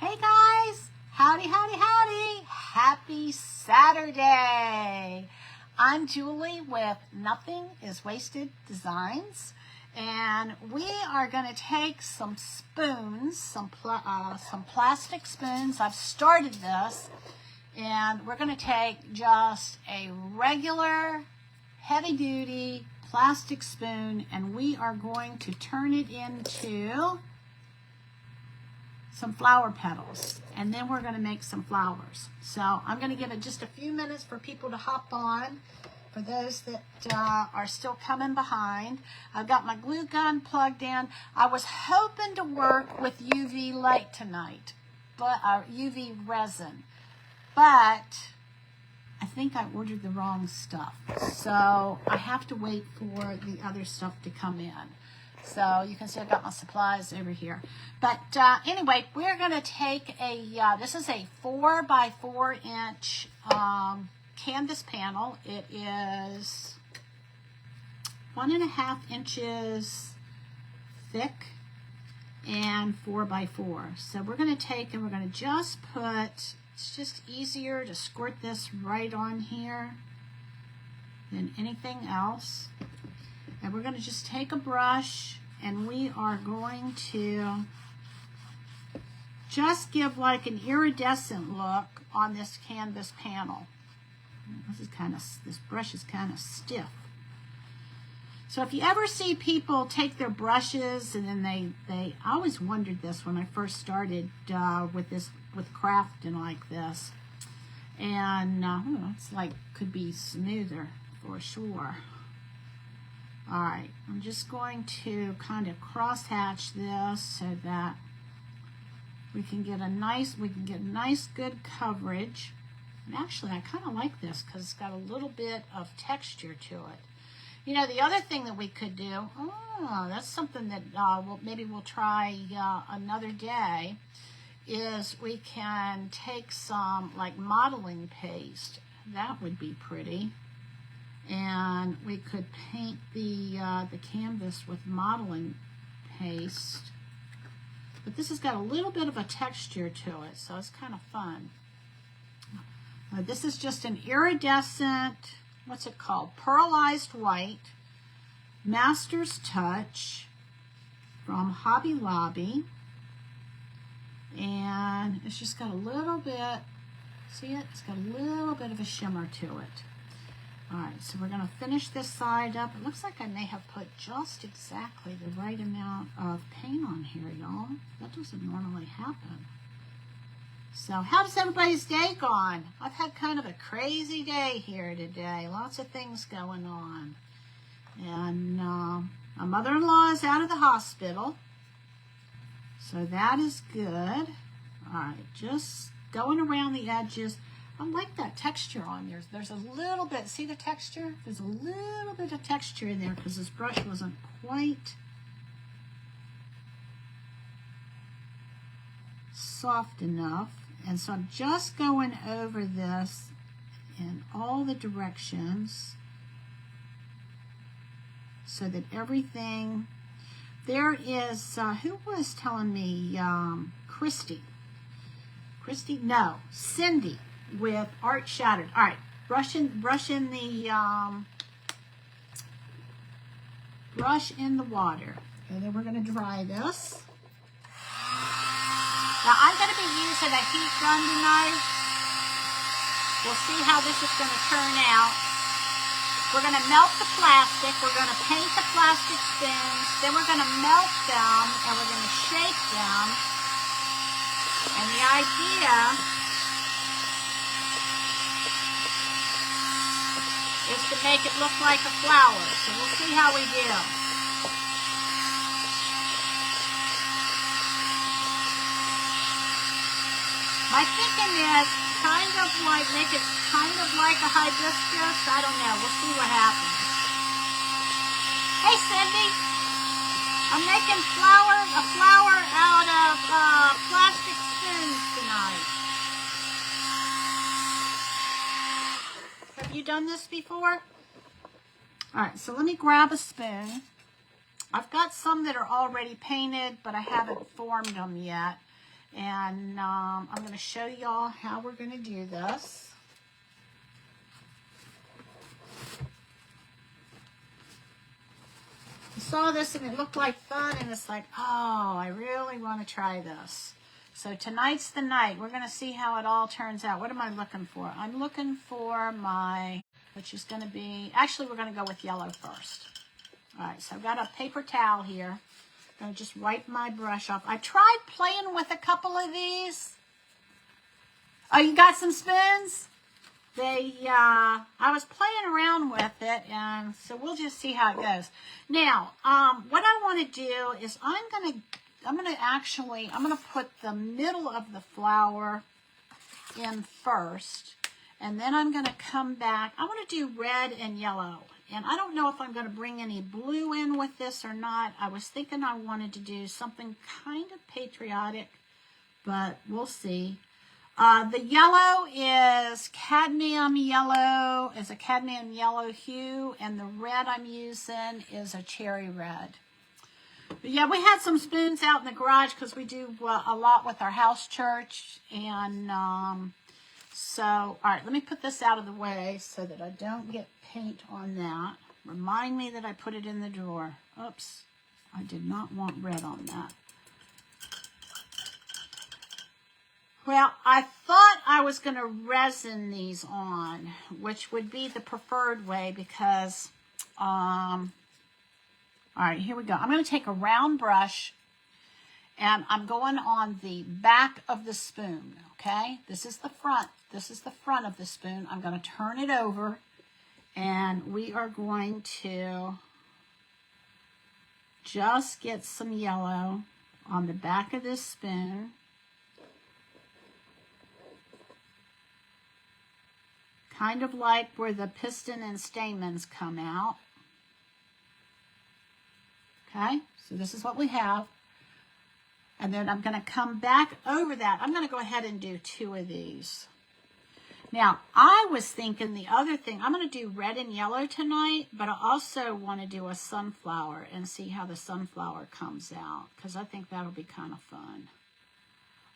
Hey guys, howdy, howdy, howdy. Happy Saturday. I'm Julie with Nothing is Wasted Designs, and we are going to take some spoons, some plastic spoons. I've started this, and we're going to take just a regular heavy-duty plastic spoon, and we are going to turn it into some flower petals, and then we're going to make some flowers. So I'm going to give it just a few minutes for people to hop on, for those that are still coming behind. I've got my glue gun plugged in. I was hoping to work with UV light tonight, but UV resin, but I think I ordered the wrong stuff, so I have to wait for the other stuff to come in. So you can see I've got my supplies over here. But anyway, we're going to take this is a 4x4 inch canvas panel. It is 1.5 inches thick and 4x4. So we're going to take and we're going to just put, it's just easier to squirt this right on here than anything else. And we're going to just take a brush and we are going to just give like an iridescent look on this canvas panel. This brush is kind of stiff. So if you ever see people take their brushes and then I always wondered this when I first started with crafting like this. And it's like, could be smoother for sure. All right, I'm just going to kind of cross-hatch this so that we can get a nice good coverage. And actually, I kind of like this because it's got a little bit of texture to it. You know, the other thing that we could do, that's something that maybe we'll try another day, is we can take some like modeling paste. That would be pretty. And we could paint the canvas with modeling paste. But this has got a little bit of a texture to it, so it's kind of fun. This is just an iridescent, what's it called? Pearlized white, Master's Touch from Hobby Lobby. And it's just got a little bit, see it? It's got a little bit of a shimmer to it. All right, so we're going to finish this side up. It looks like I may have put just exactly the right amount of paint on here, y'all. That doesn't normally happen. So how's everybody's day gone? I've had kind of a crazy day here today. Lots of things going on. And my mother-in-law is out of the hospital. So that is good. All right, just going around the edges. I like that texture on there. There's a little bit, see the texture? There's a little bit of texture in there because this brush wasn't quite soft enough. And so I'm just going over this in all the directions so that everything, there is, who was telling me, Cindy with Art Shattered. All right, brush in the water, and then we're going to dry this. Now I'm going to be using a heat gun tonight. We'll see how this is going to turn out. We're going to melt the plastic. We're going to paint the plastic spoons. Then we're going to melt them, and we're going to shape them. And the idea is to make it look like a flower. So we'll see how we do. My thinking is kind of like, make it kind of like a hibiscus. I don't know. We'll see what happens. Hey, Cindy. I'm making a flower out of plastic spoons tonight. Have you done this before? All right, so let me grab a spoon. I've got some that are already painted, but I haven't formed them yet. And I'm going to show y'all how we're going to do this. I saw this and it looked like fun, and it's like, oh, I really want to try this. So tonight's the night. We're going to see how it all turns out. What am I looking for? I'm looking for my, which is going to be, actually we're going to go with yellow first. All right, so I've got a paper towel here. I'm going to just wipe my brush off. I tried playing with a couple of these. Oh, you got some spoons? I was playing around with it, and so we'll just see how it goes. Now, what I want to do is I'm gonna put the middle of the flower in first, and then I'm gonna come back. I want to do red and yellow, and I don't know if I'm gonna bring any blue in with this or not. I was thinking I wanted to do something kind of patriotic, but we'll see. The yellow is cadmium yellow, is a cadmium yellow hue, and the red I'm using is a cherry red. But yeah, we had some spoons out in the garage because we do a lot with our house church. And so, all right, let me put this out of the way so that I don't get paint on that. Remind me that I put it in the drawer. Oops, I did not want red on that. Well, I thought I was going to resin these on, which would be the preferred way because, all right, here we go. I'm going to take a round brush, and I'm going on the back of the spoon, okay? This is the front. This is the front of the spoon. I'm going to turn it over, and we are going to just get some yellow on the back of this spoon. Kind of like where the piston and stamens come out. Okay, so this is what we have. And then I'm going to come back over that. I'm going to go ahead and do 2 of these. Now, I was thinking the other thing, I'm going to do red and yellow tonight, but I also want to do a sunflower and see how the sunflower comes out, because I think that'll be kind of fun.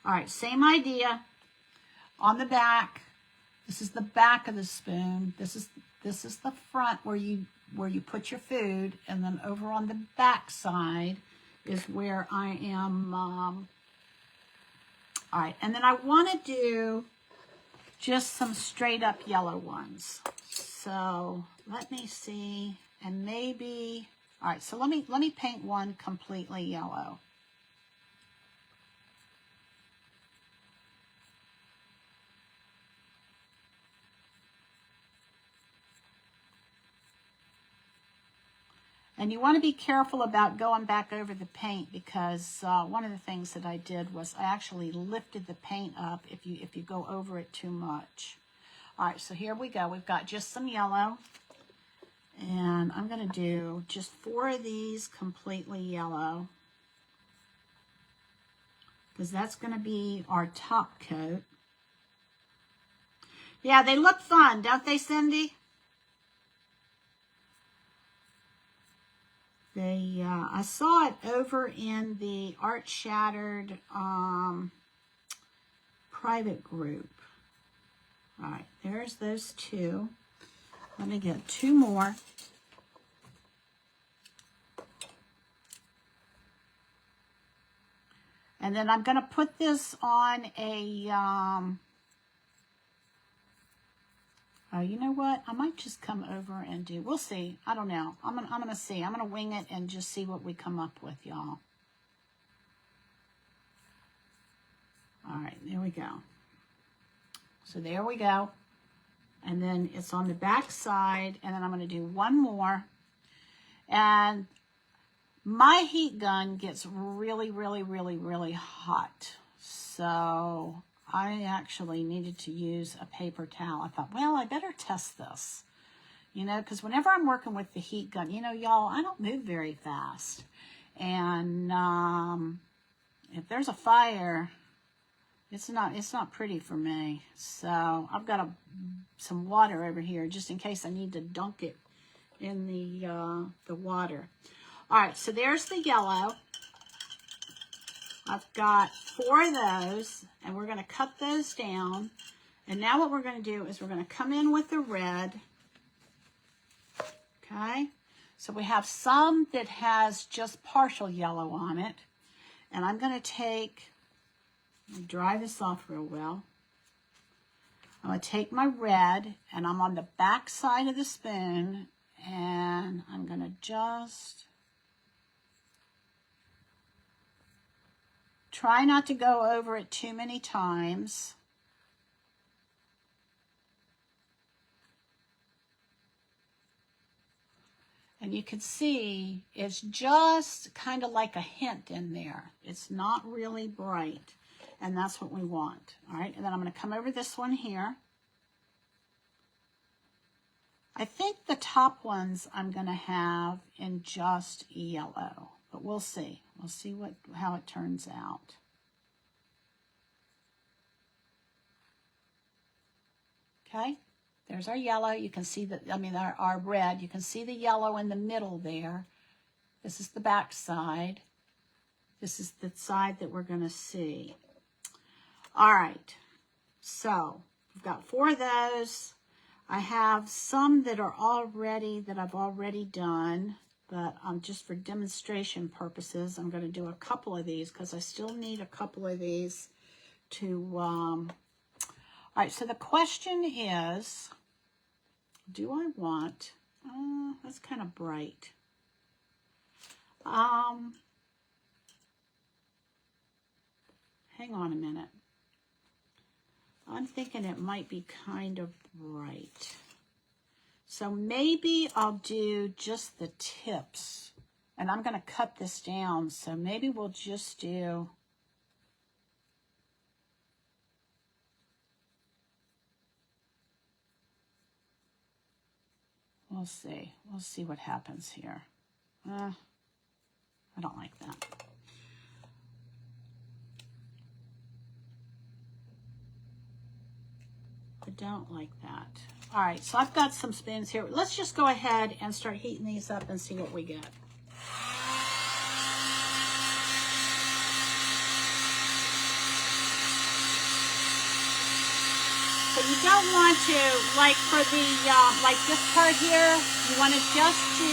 All right, same idea. On the back, this is the back of the spoon. This is the front where you put your food, and then over on the back side is where I am. All right, and then I want to do just some straight up yellow ones. So let me see, and maybe, all right, so let me paint one completely yellow. And you want to be careful about going back over the paint, because one of the things that I did was I actually lifted the paint up if you go over it too much. All right, so here we go. We've got just some yellow, and I'm going to do just 4 of these completely yellow, because that's going to be our top coat. Yeah, they look fun, don't they, Cindy? I saw it over in the Art Shattered private group. All right, there's those 2. Let me get 2 more. And then I'm going to put this on a, oh, you know what? I might just come over and do, we'll see. I don't know. I'm gonna see. I'm going to wing it and just see what we come up with, y'all. All right, there we go. So there we go. And then it's on the back side, and then I'm going to do 1 more. And my heat gun gets really, really, really, really hot. So I actually needed to use a paper towel. I thought, well, I better test this, you know, because whenever I'm working with the heat gun, you know, y'all, I don't move very fast. And if there's a fire, it's not pretty for me. So I've got some water over here just in case I need to dunk it in the water. All right, so there's the yellow. I've got 4 of those, and we're going to cut those down. And now what we're going to do is we're going to come in with the red. Okay, so we have some that has just partial yellow on it. And I'm going to take, dry this off real well. I'm going to take my red, and I'm on the back side of the spoon, and I'm going to just try not to go over it too many times. And you can see it's just kind of like a hint in there. It's not really bright. And that's what we want. All right, and then I'm going to come over this one here. I think the top ones I'm going to have in just yellow. But we'll see. We'll see how it turns out. Okay. There's our yellow. You can see that, our red. You can see the yellow in the middle there. This is the back side. This is the side that we're going to see. All right. So we've got 4 of those. I have some that are already, that I've already done, but just for demonstration purposes, I'm going to do a couple of these because I still need a couple of these to, all right, so the question is, do I want, that's kind of bright. Hang on a minute. I'm thinking it might be kind of bright. So maybe I'll do just the tips. And I'm going to cut this down, so maybe we'll just do... We'll see. We'll see what happens here. I don't like that. I don't like that. All right, so I've got some spoons here. Let's just go ahead and start heating these up and see what we get. So you don't want to, like for the, like this part here, you want to just do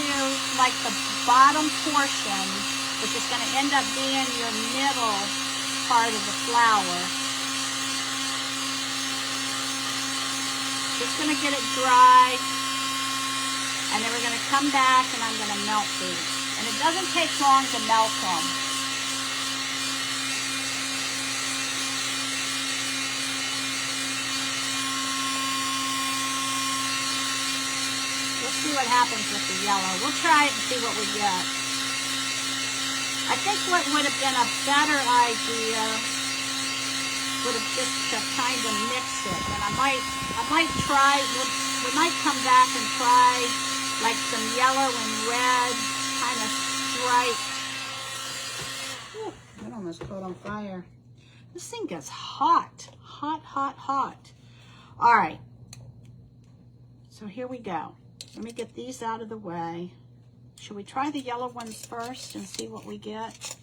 like the bottom portion, which is going to end up being your middle part of the flour. Just going to get it dry, and then we're going to come back and I'm going to melt these. And it doesn't take long to melt them. See what happens with the yellow. We'll try it and see what we get. I think what would have been a better idea would have just to kind of mix it. And I might try, we might come back and try like some yellow and red kind of stripe. Ooh, that almost caught on fire. This thing gets hot. Hot, hot, hot. All right. So here we go. Let me get these out of the way. Should we try the yellow ones first and see what we get?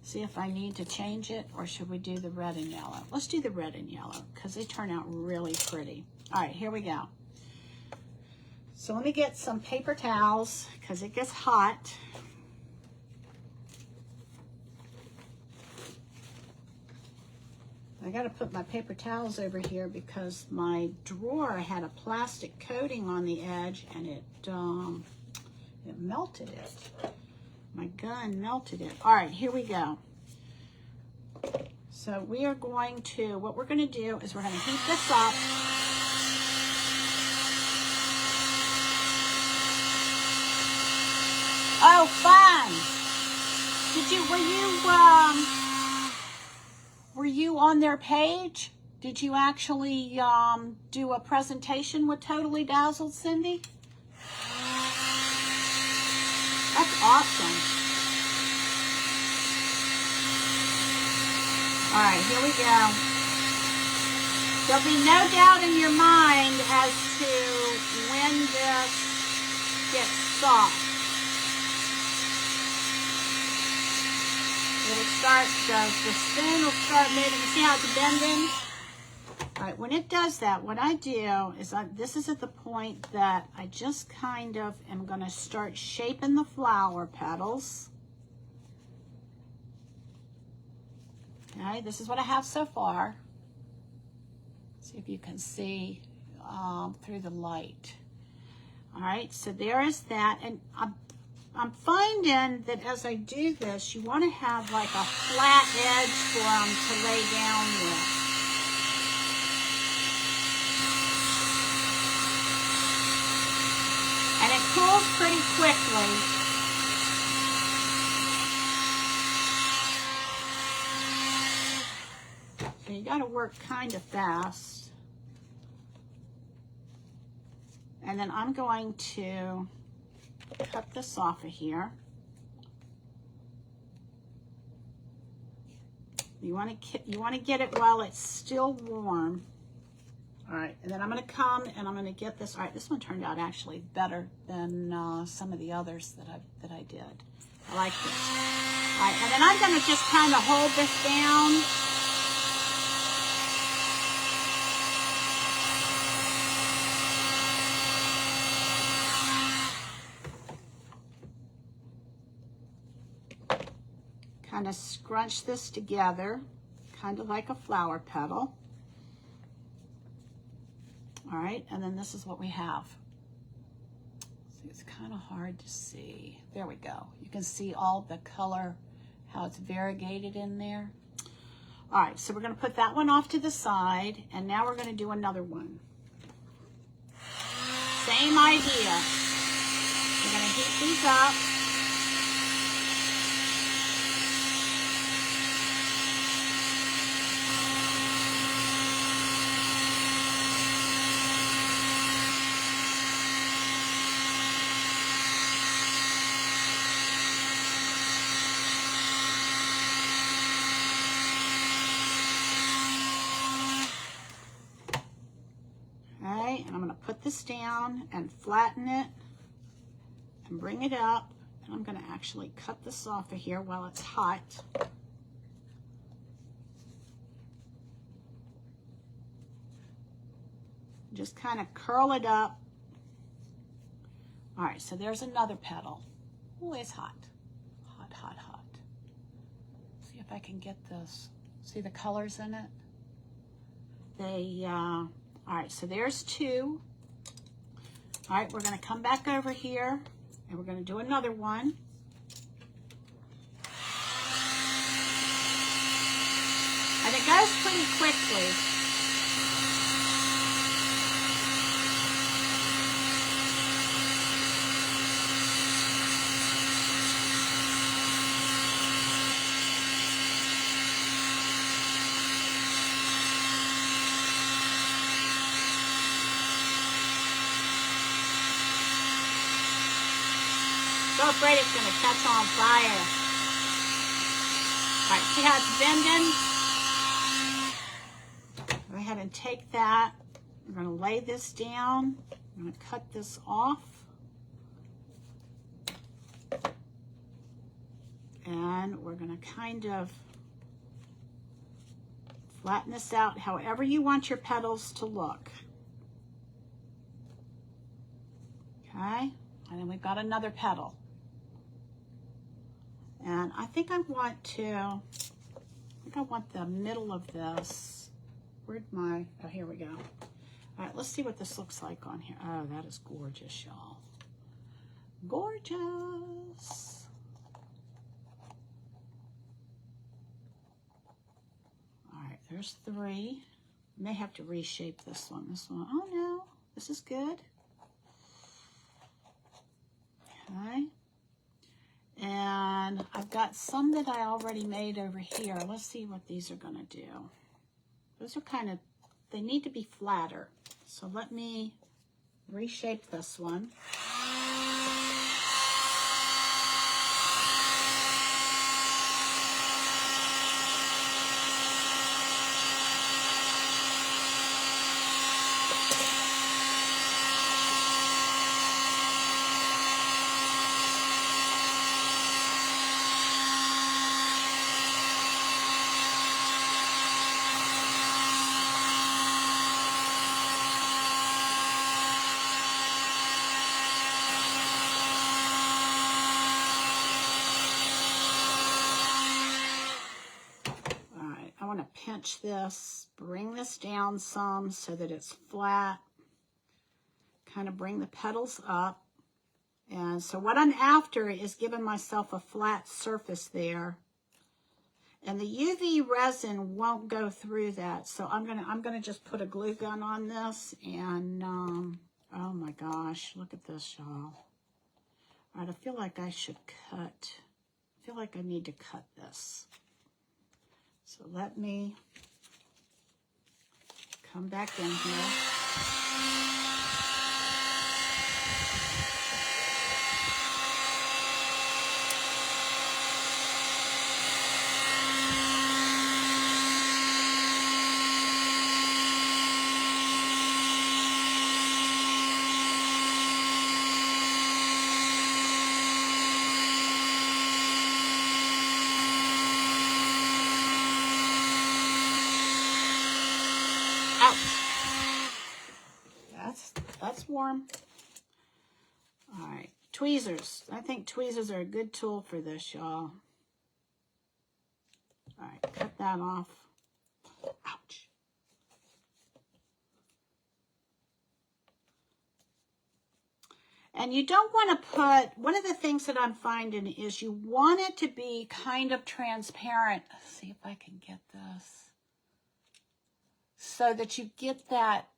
See if I need to change it, or should we do the red and yellow? Let's do the red and yellow because they turn out really pretty. All right, here we go. So let me get some paper towels because it gets hot. I got to put my paper towels over here because my drawer had a plastic coating on the edge and it melted it. My gun melted it. All right, here we go. So we are going to, what we're going to do is we're going to heat this up. Oh, fun! Were you on their page? Did you actually do a presentation with Totally Dazzled, Cindy? That's awesome. All right, here we go. There'll be no doubt in your mind as to when this gets soft. It'll start, the spoon will start moving. You see how it's bending? All right, when it does that, what I do is, this is at the point that I just kind of am going to start shaping the flower petals. Okay, this is what I have so far. See if you can see through the light. All right, so there is that. And I'm finding that as I do this, you want to have like a flat edge for them to lay down with. And it cools pretty quickly. So you got to work kind of fast. And then I'm going to cut this off of here. You want to get it while it's still warm. All right, and then I'm going to come and I'm going to get this. All right, this one turned out actually better than some of the others that I did. I like this. All right, and then I'm going to just kind of hold this down. Kind of scrunch this together, kind of like a flower petal. All right, and then this is what we have. See, it's kind of hard to see. There we go. You can see all the color, how it's variegated in there. All right, so we're going to put that one off to the side, and now we're going to do another one. Same idea. We're going to heat these up. And I'm going to put this down and flatten it and bring it up. And I'm going to actually cut this off of here while it's hot. Just kind of curl it up. All right, so there's another petal. Oh, it's hot. Hot, hot, hot. See if I can get this. See the colors in it? All right, so there's two. All right, we're going to come back over here and we're going to do another one. And it goes pretty quickly. So afraid it's going to catch on fire. All right, see how it's bending? Go ahead and take that. We're going to lay this down. I'm going to cut this off. And we're going to kind of flatten this out however you want your petals to look. Okay, and then we've got another petal. And I think I want the middle of this. Where'd my, oh, here we go. All right, let's see what this looks like on here. Oh, that is gorgeous, y'all. Gorgeous. All right, there's three. May have to reshape this one. Oh no, this is good. Okay. And I've got some that I already made over here. Let's see what these are going to do. Those are kind of, they need to be flatter. So let me reshape this one. want to pinch this, bring this down some so that it's flat. Kind of bring the petals up. And so what I'm after is giving myself a flat surface there. And the UV resin won't go through that. So I'm gonna just put a glue gun on this and oh my gosh, look at this, y'all. All right, I feel like I should cut. I feel like I need to cut this. So let me come back in here. That's warm. All right, tweezers. I think tweezers are a good tool for this, y'all. All right, cut that off. Ouch. And you don't want to put, one of the things that I'm finding is you want it to be kind of transparent. Let's see if I can get this. So that you get that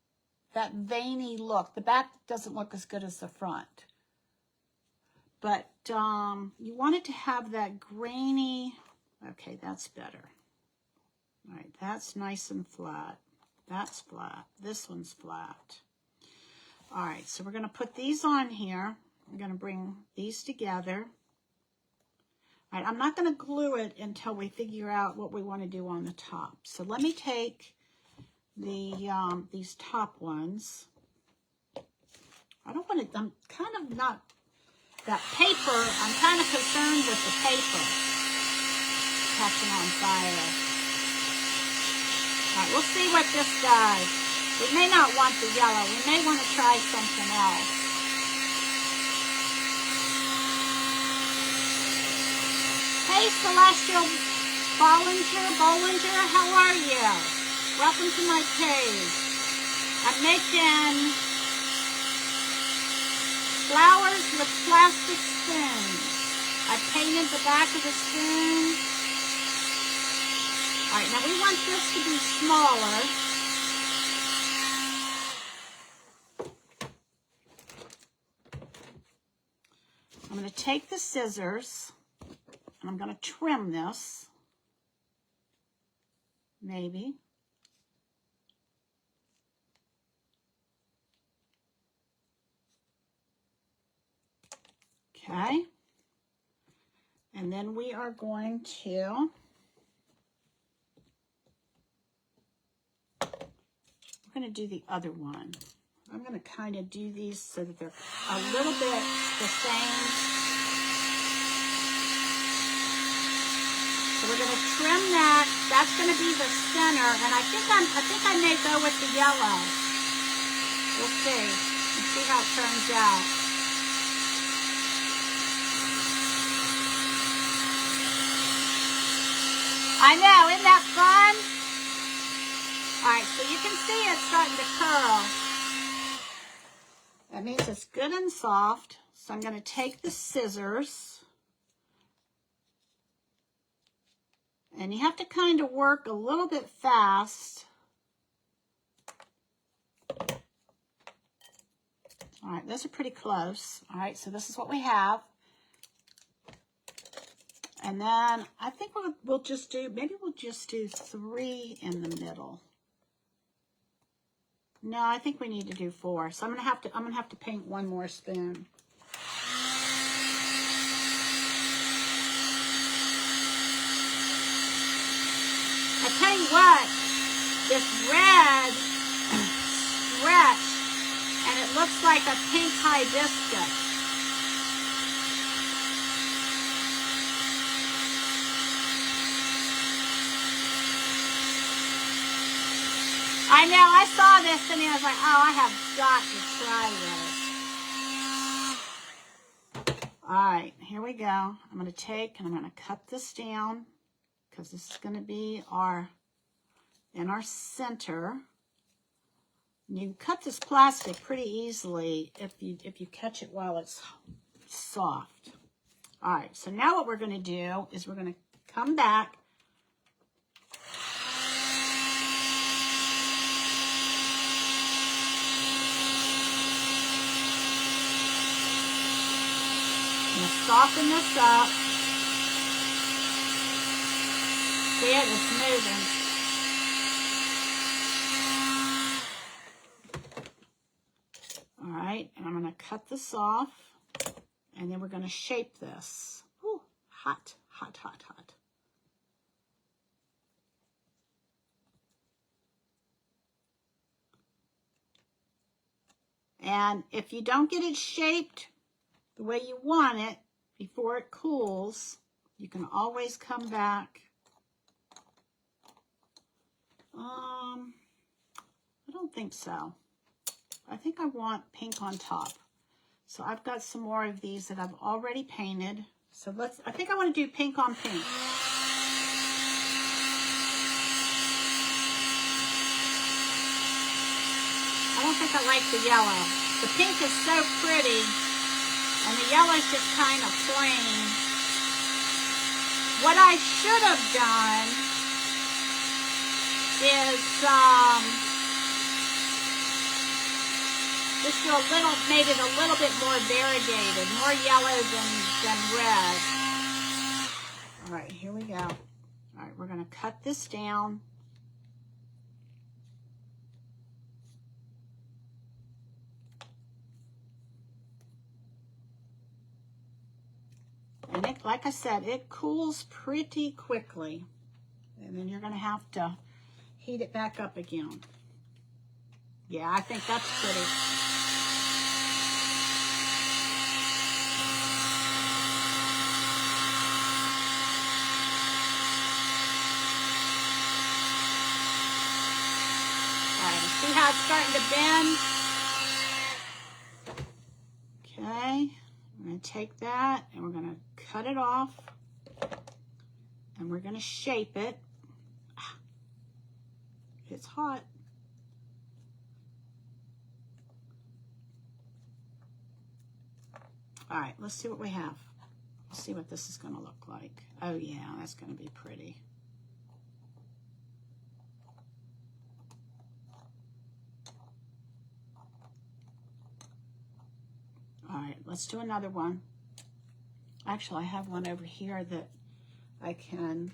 veiny look. The back doesn't look as good as the front. But you want it to have that grainy, okay, that's better. All right, that's nice and flat. That's flat. This one's flat. All right, so we're going to put these on here. We're going to bring these together. All right, I'm not going to glue it until we figure out what we want to do on the top. So let me take these top ones. I don't want to, I'm kind of not, that paper, I'm kind of concerned with the paper catching on fire. All right, we'll see what this does. We may not want the yellow. We may want to try something else. Hey, Celestial Bollinger, how are you? Welcome to my page. I'm making flowers with plastic spoons. I painted the back of the spoon. All right, now we want this to be smaller. I'm going to take the scissors and I'm going to trim this. Maybe. Okay. And then we are going to, we're going to do the other one. I'm going to kind of do these so that they're a little bit the same. So we're going to trim that. That's going to be the center, and I think I may go with the yellow. We'll see. Let's see how it turns out. I know, isn't that fun? All right, so you can see it's starting to curl. That means it's good and soft. So I'm going to take the scissors. And you have to kind of work a little bit fast. All right, those are pretty close. All right, so this is what we have. And then I think we'll just do, maybe we'll just do 3 in the middle. No, I think we need to do 4. So I'm gonna have to paint one more spoon. I tell you what, this red stretch, and it looks like a pink hibiscus. I know, I saw this and I was like, oh, I have got to try this. All right, here we go. I'm going to take and I'm going to cut this down because this is going to be our in our center. And you can cut this plastic pretty easily if you catch it while it's soft. All right, so now what we're going to do is we're going to come back. I'm going to soften this up. See it? It's moving. All right, and I'm going to cut this off, and then we're going to shape this. Ooh, hot, hot, hot, hot. And if you don't get it shaped the way you want it before it cools, you can always come back. I don't think so. I think I want pink on top. So I've got some more of these that I've already painted. So I think I want to do pink on pink. I don't think I like the yellow. The pink is so pretty, and the yellow is just kind of plain. What I should have done is just made it a little bit more variegated, more yellow than red. All right, here we go. All right, we're going to cut this down. And it, like I said, it cools pretty quickly. And then you're going to have to heat it back up again. Yeah, I think that's pretty. All right, see how it's starting to bend? Okay, I'm going to take that and we're going to cut it off. And we're going to shape it. It's hot. All right, let's see what we have. Let's see what this is going to look like. Oh yeah, that's going to be pretty. All right, let's do another one. Actually, I have one over here that I can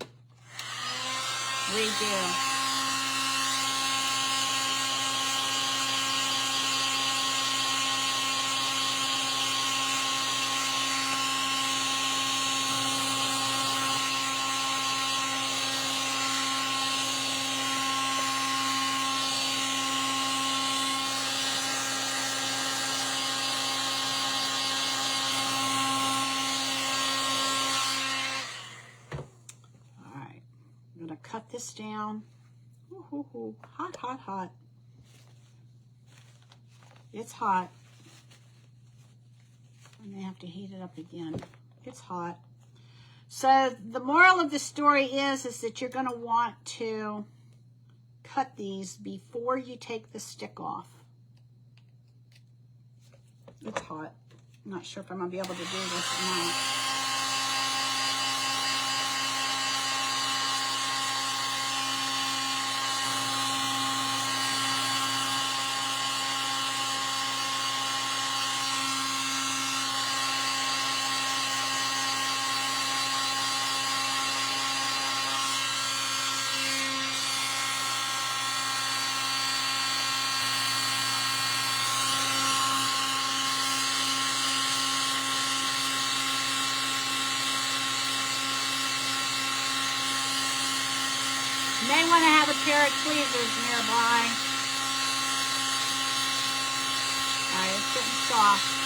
redo. Cut this down. Ooh, ooh, ooh. Hot, hot, hot. It's hot. I may have to heat it up again. It's hot. So the moral of the story is that you're going to want to cut these before you take the stick off. It's hot. I'm not sure if I'm going to be able to do this or not. You may want to have a pair of tweezers nearby. All right, it's getting soft.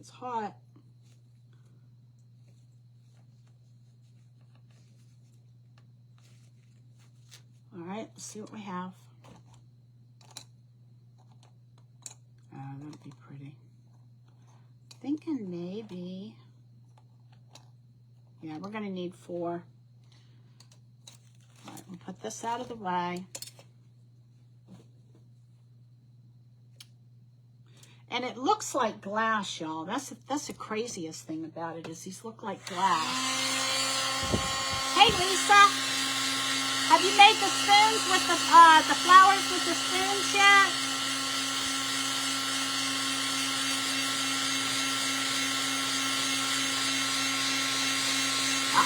it's hot. All right, let's see what we have. Oh, that'd be pretty. Thinking maybe, yeah, we're gonna need 4. All right, we'll put this out of the way. And it looks like glass, y'all. That's the craziest thing about it, is these look like glass. Hey, Lisa, have you made the spoons with the flowers with the spoons yet?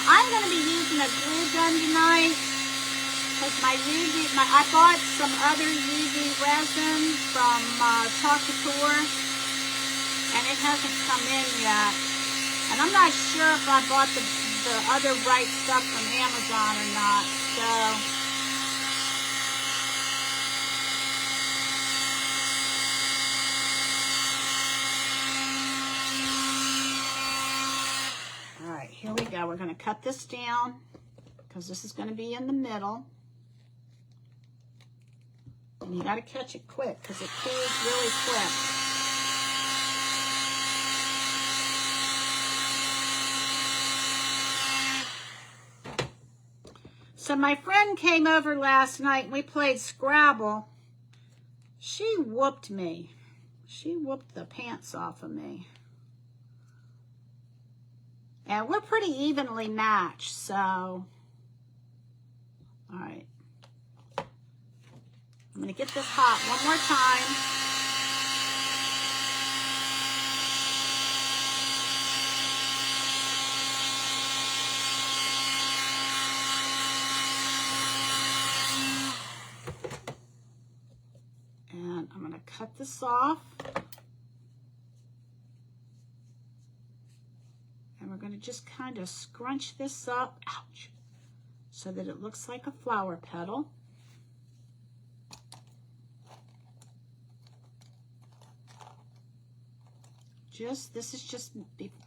I'm going to be using a glue gun tonight because I bought some other UV resin from Talk Couture, and it hasn't come in yet. And I'm not sure if I bought the other right stuff from Amazon or not. So all right, here we go. We're going to cut this down because this is going to be in the middle. And you got to catch it quick because it cools really quick. So my friend came over last night and we played Scrabble. She whooped me. She whooped the pants off of me. And we're pretty evenly matched, so. All right. I'm going to get this hot one more time. And I'm going to cut this off. And we're going to just kind of scrunch this up, ouch, so that it looks like a flower petal. This is just,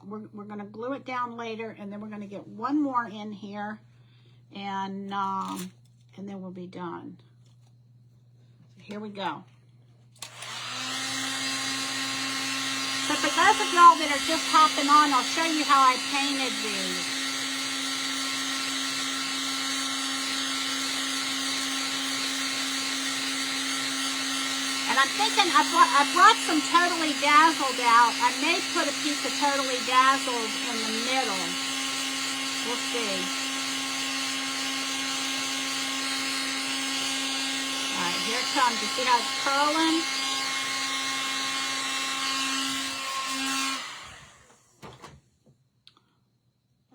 we're going to glue it down later, and then we're going to get one more in here, and then we'll be done. So here we go. So for those of y'all that are just hopping on, I'll show you how I painted these. And I'm thinking I brought some Totally Dazzled out. I may put a piece of Totally Dazzled in the middle. We'll see. All right, here it comes. You see how it's curling?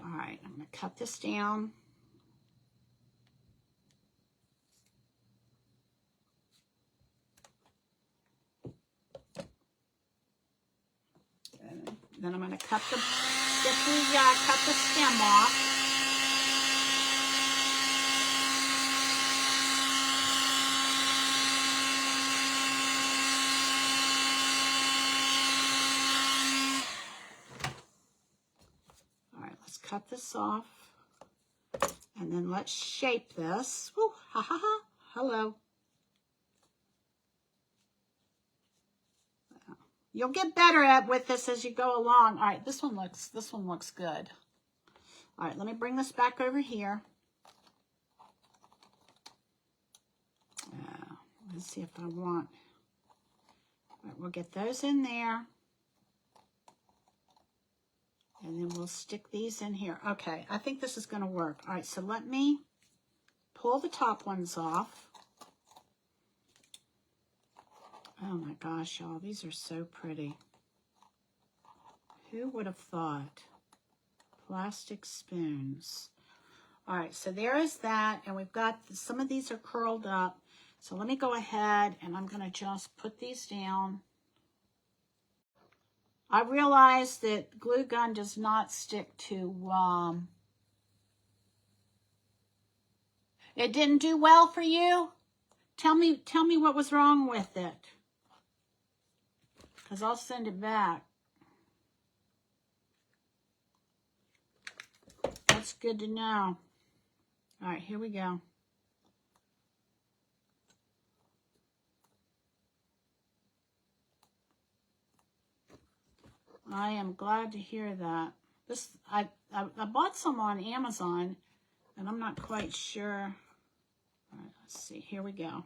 All right, I'm going to cut this down. Then I'm going to cut the stem off. All right, let's cut this off. And then let's shape this. Woo, ha ha ha. Hello. You'll get better with this as you go along. All right, this one looks good. All right, let me bring this back over here. Let's see if I want. All right, we'll get those in there. And then we'll stick these in here. Okay, I think this is going to work. All right, so let me pull the top ones off. Oh my gosh, y'all, these are so pretty. Who would have thought? Plastic spoons. All right, so there is that, and we've got, some of these are curled up. So let me go ahead, and I'm going to just put these down. I realize that glue gun does not stick to, it didn't do well for you? Tell me what was wrong with it. Because I'll send it back. That's good to know. All right, here we go. I am glad to hear that. This I bought some on Amazon, and I'm not quite sure. All right, let's see. Here we go.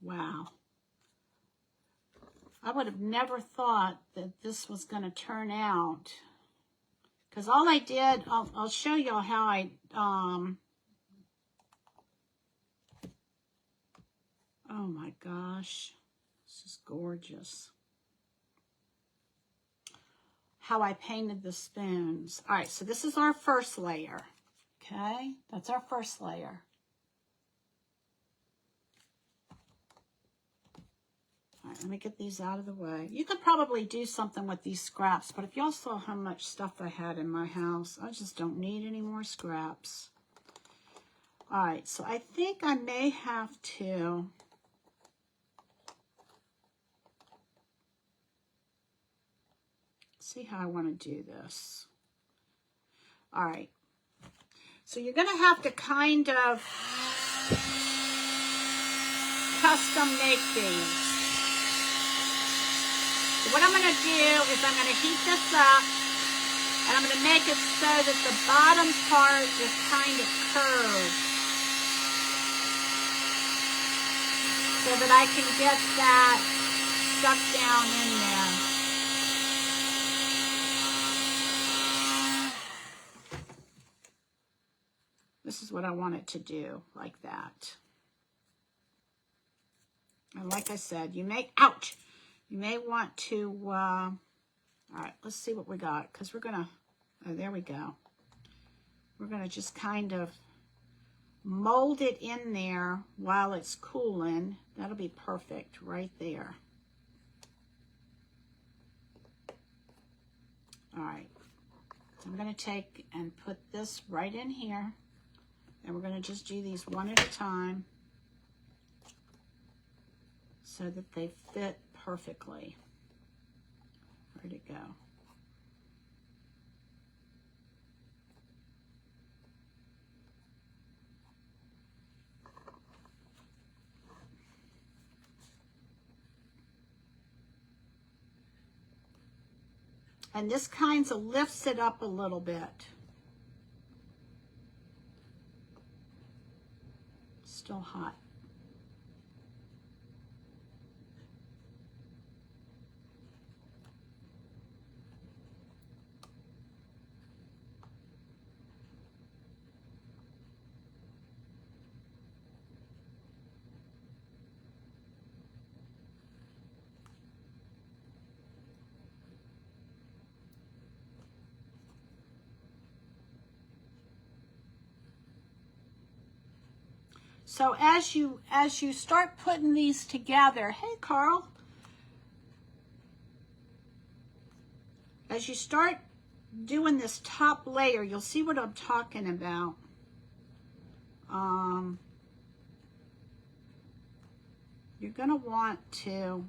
Wow. I would have never thought that this was going to turn out. Because all I did, I'll show y'all how I, oh my gosh, this is gorgeous. How I painted the spoons. All right, so this is our first layer, okay? That's our first layer. All right, let me get these out of the way. You could probably do something with these scraps, but if y'all saw how much stuff I had in my house, I just don't need any more scraps. All right, so I think I may have to see how I want to do this. All right, so you're going to have to kind of custom make these. So what I'm going to do is I'm going to heat this up, and I'm going to make it so that the bottom part is kind of curved, so that I can get that stuck down in there. This is what I want it to do, like that. And like I said, you may, ouch! You may want to, all right, let's see what we got, because we're going to, oh, there we go. We're going to just kind of mold it in there while it's cooling. That'll be perfect right there. All right, I'm going to take and put this right in here, and we're going to just do these one at a time so that they fit perfectly. Where'd it go? And this kind of lifts it up a little bit. Still hot. So as you start putting these together, hey Carl, as you start doing this top layer, you'll see what I'm talking about. You're gonna want to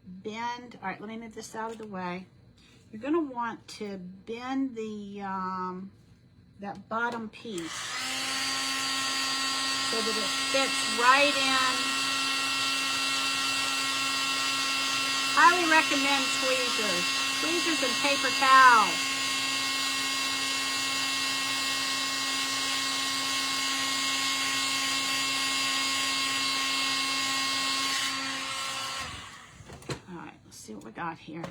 bend. All right, let me move this out of the way. You're gonna want to bend the that bottom piece so that it fits right in. Highly recommend tweezers. Tweezers and paper towels. All right, let's see what we got here.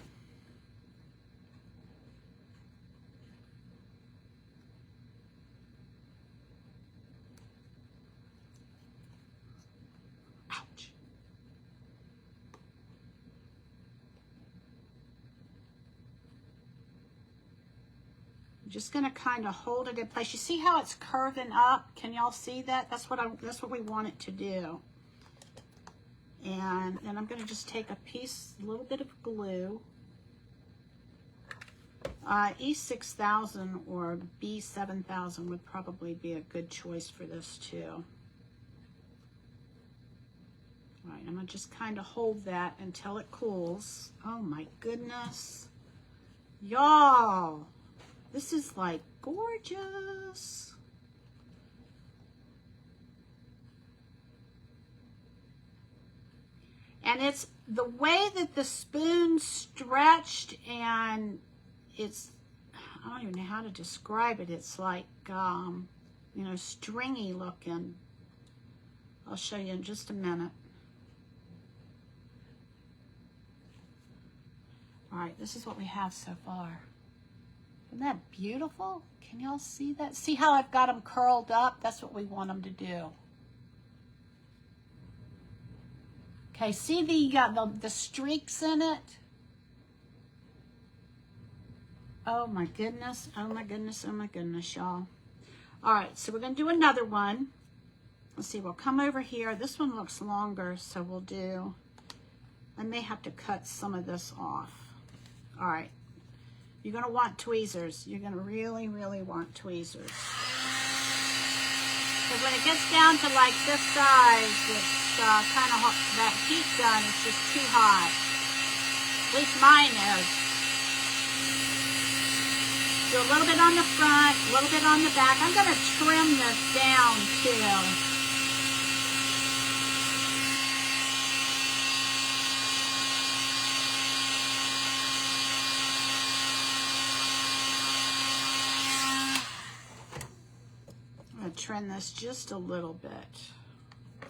Just going to kind of hold it in place. You see how it's curving up? Can y'all see that? That's what we want it to do. And then I'm going to just take a little bit of glue. E6000 or B7000 would probably be a good choice for this too. All right, I'm I'm going to just kind of hold that until it cools. Oh my goodness. Y'all, this is like gorgeous. And it's the way that the spoon stretched, and it's, I don't even know how to describe it. It's like, you know, stringy looking. I'll show you in just a minute. All right, this is what we have so far. Isn't that beautiful? Can y'all see that? See how I've got them curled up? That's what we want them to do. Okay, see the streaks in it? Oh my goodness, oh my goodness, oh my goodness, y'all. All right, so we're gonna do another one. Let's see, we'll come over here. This one looks longer, so we'll do, I may have to cut some of this off. All right, you're gonna want tweezers. You're gonna really, really want tweezers. Because when it gets down to like this size, it's kind of hot. That heat gun is just too hot. At least mine is. Do a little bit on the front, a little bit on the back. I'm gonna trim this down too. Trim this just a little bit.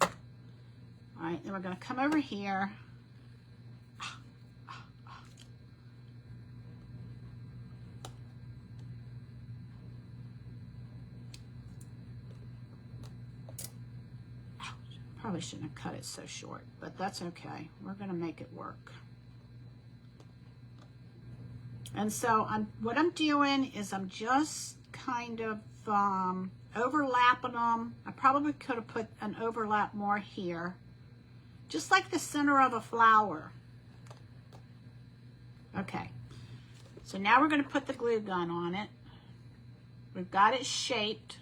All right, then we're going to come over here. Probably shouldn't have cut it so short, but that's okay. We're going to make it work. And so what I'm doing is I'm just kind of overlapping them. I probably could have put an overlap more here, just like the center of a flower. Okay, so now we're going to put the glue gun on it. We've got it shaped.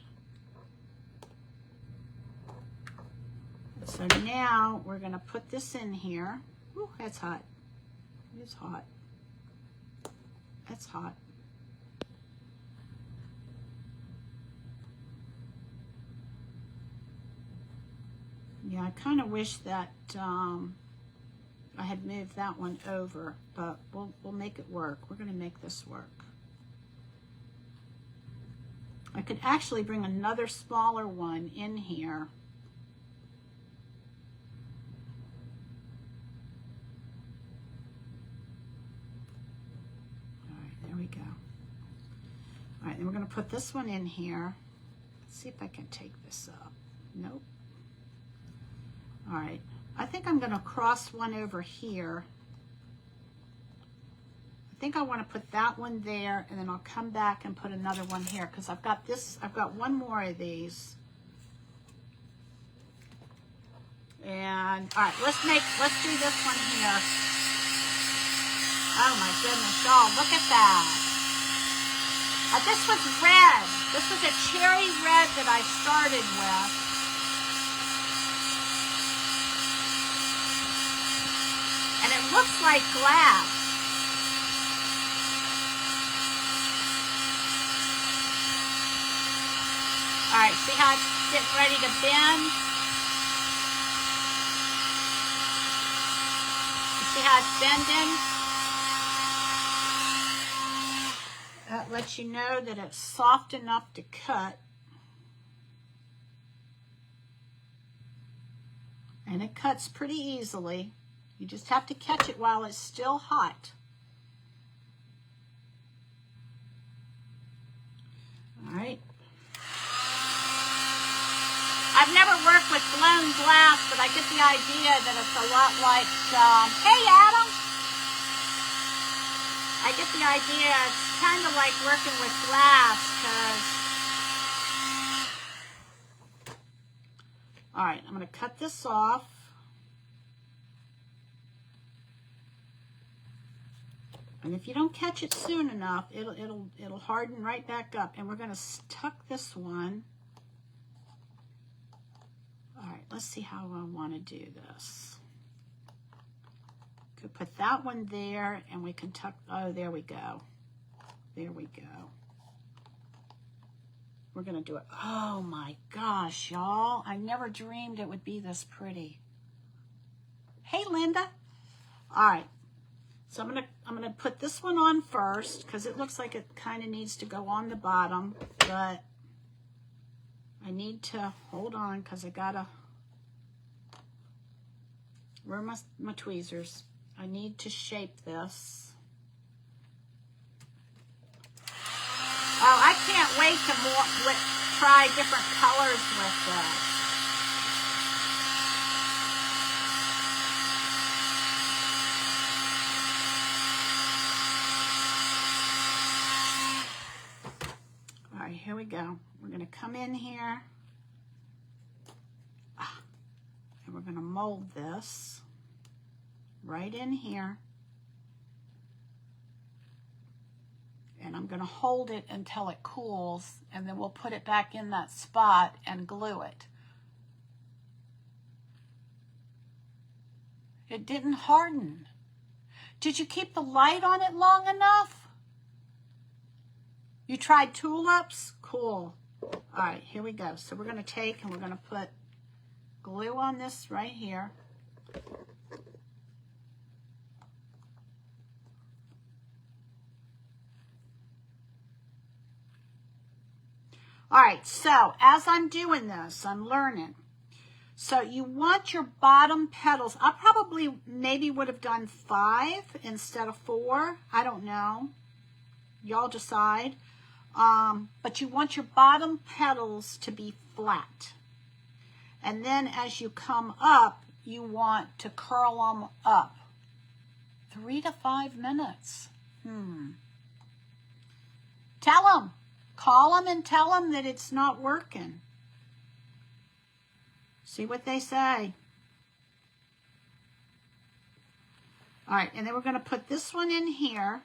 So now we're going to put this in here. Ooh, that's hot. It's hot. That's hot. Yeah, I kind of wish that I had moved that one over, but we'll make it work. We're going to make this work. I could actually bring another smaller one in here. All right, there we go. All right, then we're going to put this one in here. Let's see if I can take this up. Nope. All right, I think I'm going to cross one over here. I think I want to put that one there, and then I'll come back and put another one here, because I've got one more of these. And all right, let's do this one here. Oh my goodness, y'all, look at that. This was red. This was a cherry red that I started with. And it looks like glass. All right, see how it's getting ready to bend? You see how it's bending? That lets you know that it's soft enough to cut. And it cuts pretty easily. You just have to catch it while it's still hot. All right. I've never worked with blown glass, but I get the idea that it's a lot like, hey Adam! I get the idea it's kind of like working with glass, because... All right, I'm going to cut this off. And if you don't catch it soon enough, it'll harden right back up. And we're going to tuck this one. All right, let's see how I want to do this. Could put that one there, and we can tuck, oh, there we go. There we go. We're going to do it. Oh my gosh, y'all. I never dreamed it would be this pretty. Hey, Linda. All right. So I'm going to put this one on first because it looks like it kind of needs to go on the bottom, but I need to hold on because I got to, where are my tweezers? I need to shape this. Oh, I can't wait to try different colors with this. All right, here we go. We're going to come in here. And we're going to mold this right in here. And I'm going to hold it until it cools, and then we'll put it back in that spot and glue it. It didn't harden. Did you keep the light on it long enough? You tried tulips? Cool. All right, here we go. So we're going to take and we're going to put glue on this right here. All right, so as I'm doing this, I'm learning. So you want your bottom petals. I probably maybe would have done 5 instead of 4. I don't know. Y'all decide. But you want your bottom petals to be flat. And then as you come up, you want to curl them up. 3 to 5 minutes. Tell them. Call them and tell them that it's not working. See what they say. All right, and then we're going to put this one in here.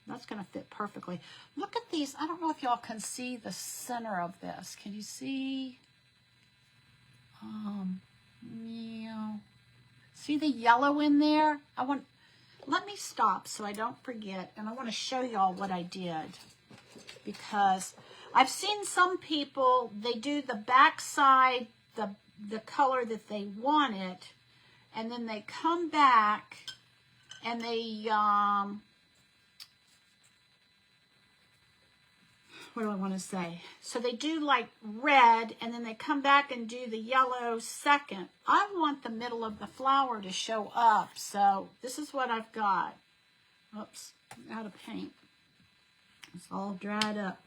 That's going to fit perfectly. Look at these. I don't know if y'all can see the center of this. Can you see? Yeah. See the yellow in there? Let me stop so I don't forget, and I want to show y'all what I did. Because I've seen some people, they do the back side, the color that they want it, and then they come back and they, what do I want to say? So they do like red, and then they come back and do the yellow second. I want the middle of the flower to show up, so this is what I've got. Oops, out of paint. It's all dried up.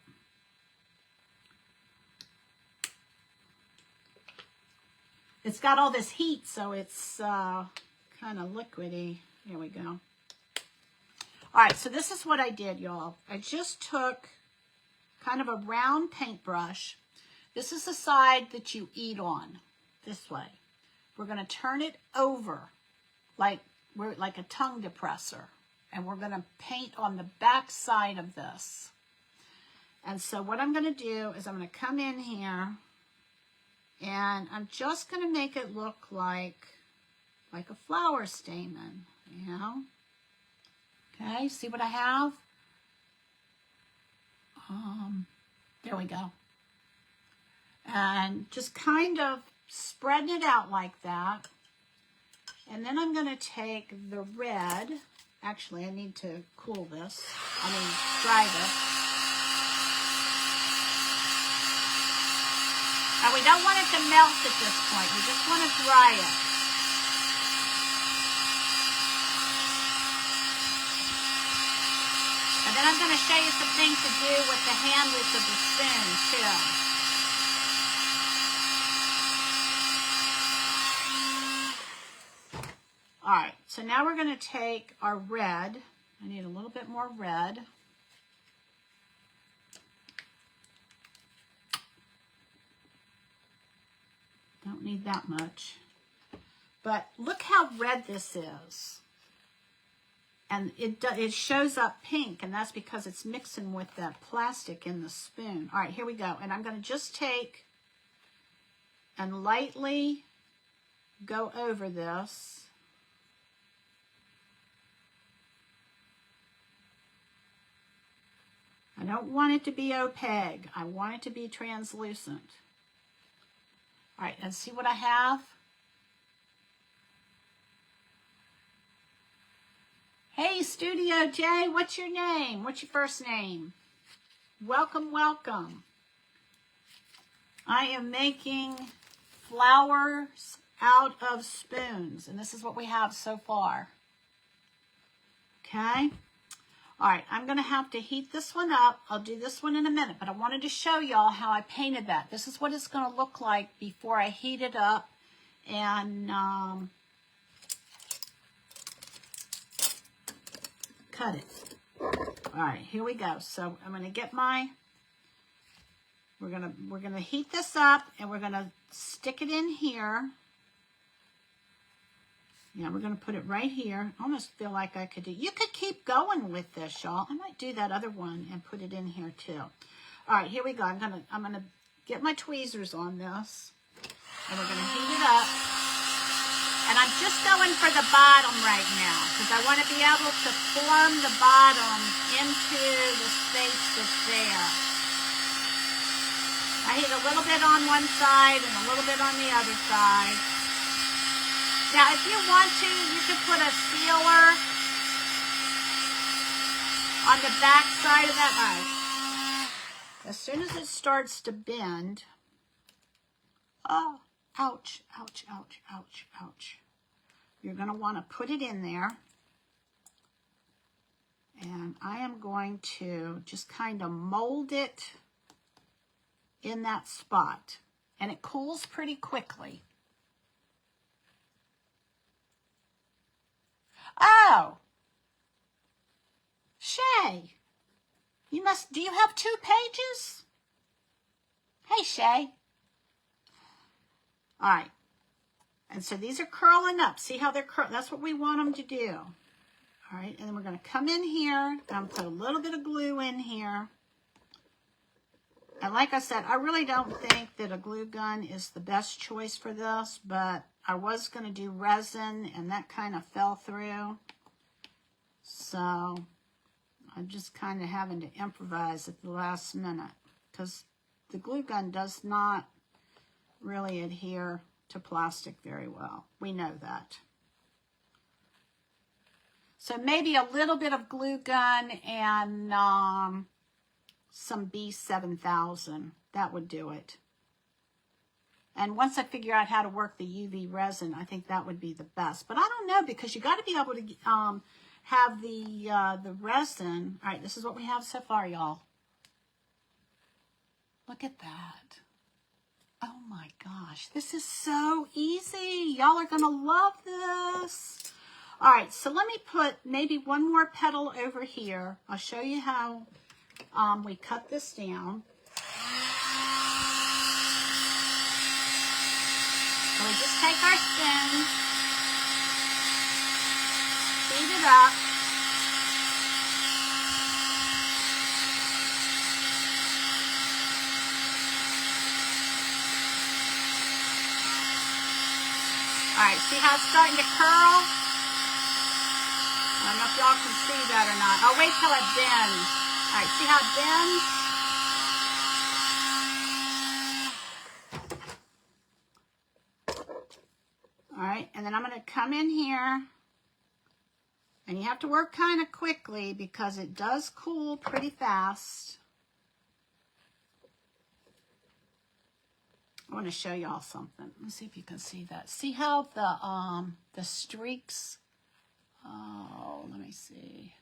It's got all this heat, so it's kind of liquidy. Here we go. All right, so this is what I did, y'all. I just took kind of a round paintbrush. This is the side that you eat on, this way. We're going to turn it over like a tongue depressor. And we're going to paint on the back side of this. And so what I'm going to do is I'm going to come in here and I'm just going to make it look like a flower stamen, you know? Okay, see what I have? There we go. And just kind of spreading it out like that. And then I'm going to take the red. Actually, I need to cool this. Dry this. And we don't want it to melt at this point. We just want to dry it. And then I'm going to show you some things to do with the handles of the spoon, too. All right, so now we're going to take our red. I need a little bit more red. Don't need that much. But look how red this is. And it shows up pink, and that's because it's mixing with that plastic in the spoon. All right, here we go. And I'm going to just take and lightly go over this. don't want it to be opaque. I want it to be translucent. All right, let's see what I have. Hey, Studio J, what's your name? What's your first name? Welcome, welcome. I am making flowers out of spoons, and this is what we have so far. Okay. All right, I'm going to have to heat this one up. I'll do this one in a minute, but I wanted to show y'all how I painted that. This is what it's going to look like before I heat it up. And cut it. All right, here we go. So I'm going to get my, we're going to heat this up, and we're going to stick it in here. Yeah, we're going to put it right here. I almost feel like I could do, you could keep going with this, y'all. I might do that other one and put it in here too. All right, here we go. I'm going to get my tweezers on this, and we're going to heat it up. And I'm just going for the bottom right now because I want to be able to form the bottom into the space that's there. I heat a little bit on one side and a little bit on the other side. Now, if you want to, you could put a sealer on the back side of that eye. As soon as it starts to bend, oh, ouch, ouch, ouch, ouch, ouch. You're going to want to put it in there. And I am going to just kind of mold it in that spot. And it cools pretty quickly. Oh, Shay, do you have 2 pages? Hey, Shay. All right. And so these are curling up. See how they're curling? That's what we want them to do. All right. And then we're going to come in here and put a little bit of glue in here. And like I said, I really don't think that a glue gun is the best choice for this, but I was going to do resin, and that kind of fell through. So I'm just kind of having to improvise at the last minute because the glue gun does not really adhere to plastic very well. We know that. So maybe a little bit of glue gun and some B7000. That would do it. And once I figure out how to work the UV resin, I think that would be the best. But I don't know, because you got to be able to have the resin. All right, this is what we have so far, y'all. Look at that. Oh my gosh, this is so easy. Y'all are going to love this. All right, so let me put maybe one more petal over here. I'll show you how we cut this down. So we just take our spoon, feed it up. All right, see how it's starting to curl? I don't know if y'all can see that or not. I'll wait till it bends. All right, see how it bends? All right, and then I'm going to come in here, and you have to work kind of quickly because it does cool pretty fast. I want to show y'all something. Let's see if you can see that. See how the streaks? Oh, let me see.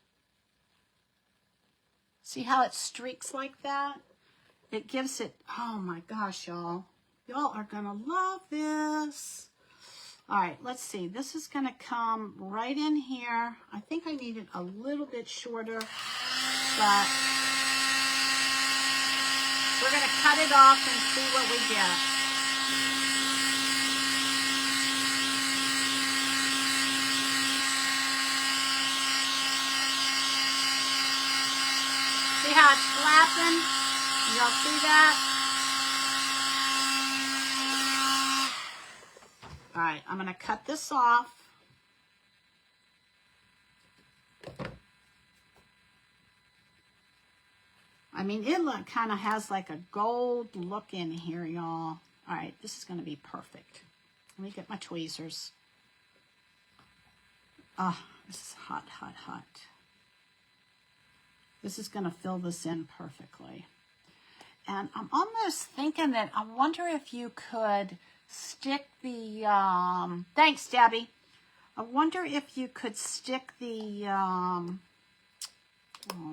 See how it streaks like that? It gives it. Oh my gosh, y'all! Y'all are gonna love this. All right, let's see. This is going to come right in here. I think I need it a little bit shorter, but we're going to cut it off and see what we get. See how it's flapping? Y'all see that? All right, I'm going to cut this off. I mean, it kind of has like a gold look in here, y'all. All right, this is going to be perfect. Let me get my tweezers. Oh, this is hot, hot, hot. This is going to fill this in perfectly. And I'm almost thinking that I wonder if you could stick the, thanks, Debbie. I wonder if you could stick the, oh,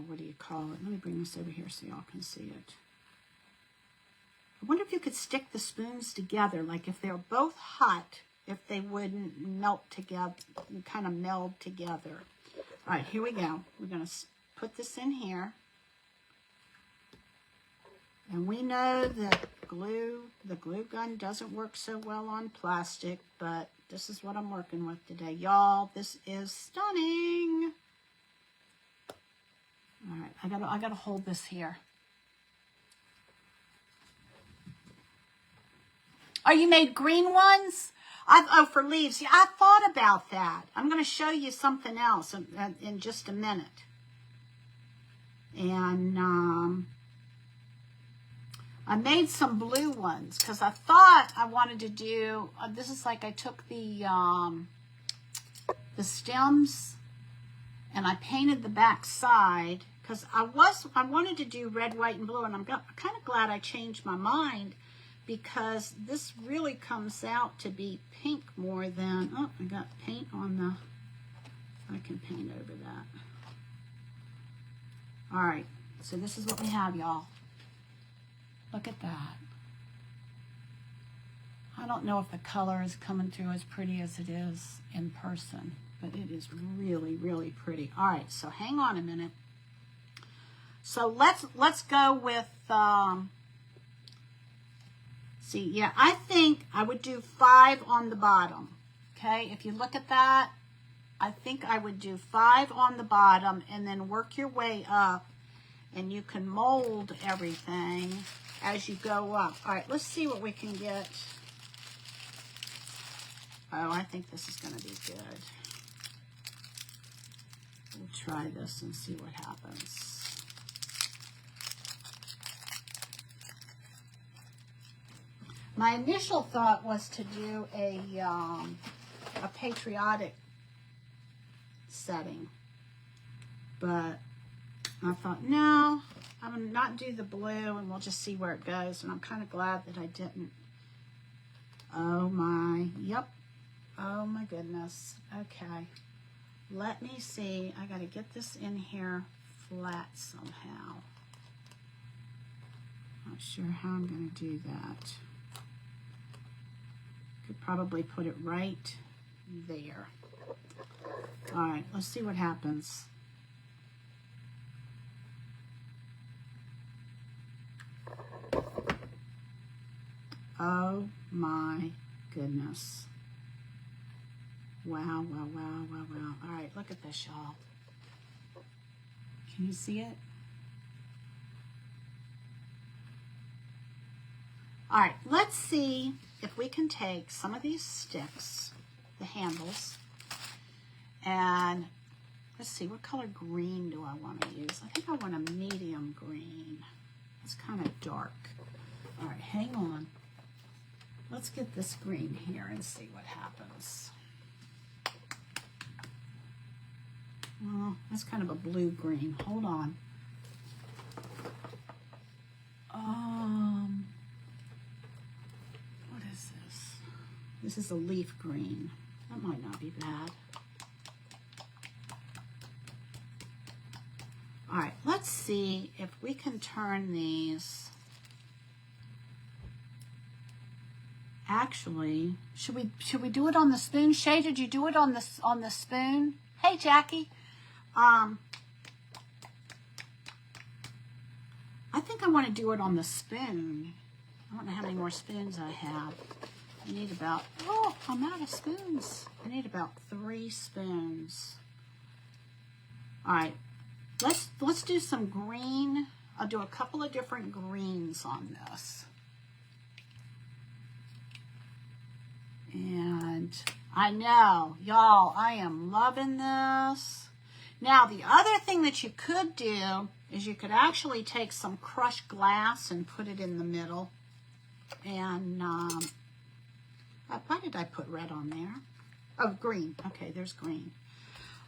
what do you call it? Let me bring this over here so y'all can see it. I wonder if you could stick the spoons together, like if they're both hot, if they wouldn't melt together, kind of meld together. All right, here we go. We're going to put this in here. And we know that the glue gun doesn't work so well on plastic, but this is what I'm working with today. Y'all, this is stunning. All right, I gotta hold this here. Oh, you made green ones? Oh, for leaves. Yeah, I thought about that. I'm going to show you something else in just a minute. And I made some blue ones because I thought I wanted to do, this is like I took the stems and I painted the back side because I wanted to do red, white, and blue, and I'm kind of glad I changed my mind because this really comes out to be pink more than, oh, I got paint on the, I can paint over that. All right, so this is what we have, y'all. Look at that. I don't know if the color is coming through as pretty as it is in person, but it is really, really pretty. All right, so hang on a minute. So let's go with, see, yeah, I think I would do 5 on the bottom. Okay, if you look at that, I think I would do 5 on the bottom and then work your way up, and you can mold everything as you go up. All right, let's see what we can get. Oh, I think this is going to be good. We'll try this and see what happens. My initial thought was to do a patriotic setting, but I thought, no, I'm going to not do the blue, and we'll just see where it goes, and I'm kind of glad that I didn't. Oh my, yep. Oh my goodness. Okay. Let me see. I got to get this in here flat somehow. Not sure how I'm going to do that. Could probably put it right there. All right, let's see what happens. Oh my goodness. Wow, wow, wow, wow, wow. All right, look at this, y'all. Can you see it? All right, let's see if we can take some of these sticks, the handles, and let's see, what color green do I want to use? I think I want a medium green. It's kind of dark. All right, hang on. Let's get this green here and see what happens. Well, that's kind of a blue-green. Hold on. What is this? This is a leaf green. That might not be bad. All right, let's see if we can turn these. Actually, should we do it on the spoon? Shay, did you do it on the spoon? Hey, Jackie. I think I want to do it on the spoon. I don't know how many more spoons I have. I need about, oh, I'm out of spoons. I need about 3 spoons. All right, let's do some green. I'll do a couple of different greens on this. And I know, y'all, I am loving this. Now, the other thing that you could do is you could actually take some crushed glass and put it in the middle. And why did I put red on there? Oh, green. Okay, there's green.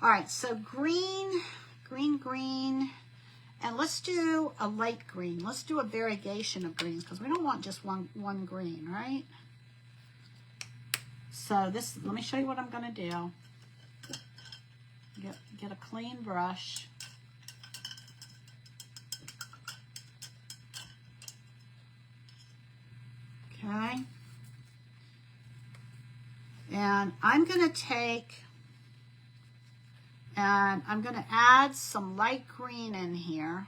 All right, so green, green, green. And let's do a light green. Let's do a variegation of greens because we don't want just one green, right? So this, let me show you what I'm going to do. Get a clean brush. Okay. And I'm going to take, and I'm going to add some light green in here.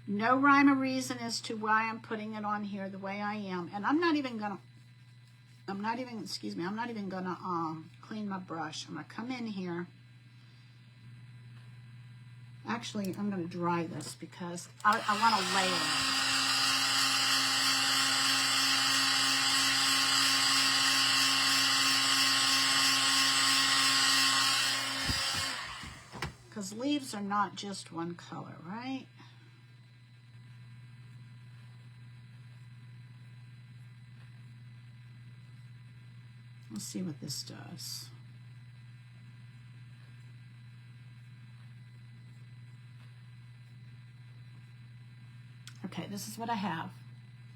No rhyme or reason as to why I'm putting it on here the way I am. And I'm not even going to clean my brush. I'm going to come in here. Actually, I'm going to dry this because I want to layer it. Because leaves are not just one color, right? Let's see what this does. Okay, this is what I have.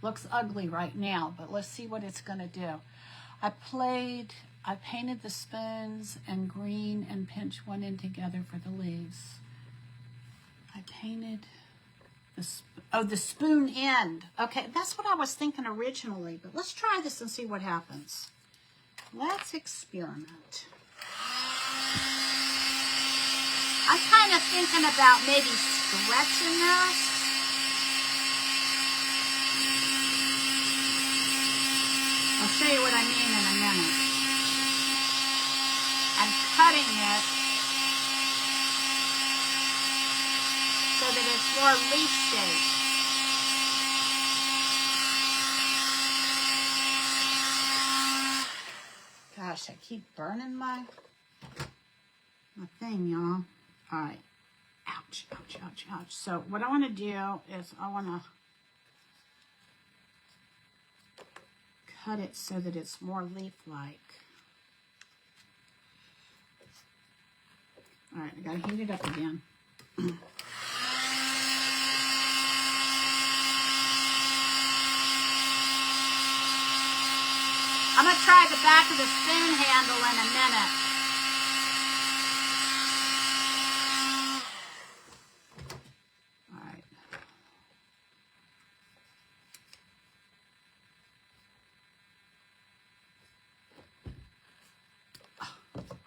Looks ugly right now, but let's see what it's going to do. I painted the spoons and green and pinched one in together for the leaves. I painted the spoon end. Okay, that's what I was thinking originally, but let's try this and see what happens. Let's experiment. I'm kind of thinking about maybe stretching this. I'll show you what I mean in a minute. And cutting it so that it's more leaf shaped. Gosh, I keep burning my thing, y'all. All right. Ouch, ouch, ouch, ouch. So what I want to do is I want to cut it so that it's more leaf-like. All right, I gotta heat it up again. I'm gonna try the back of the spoon handle in a minute. All right.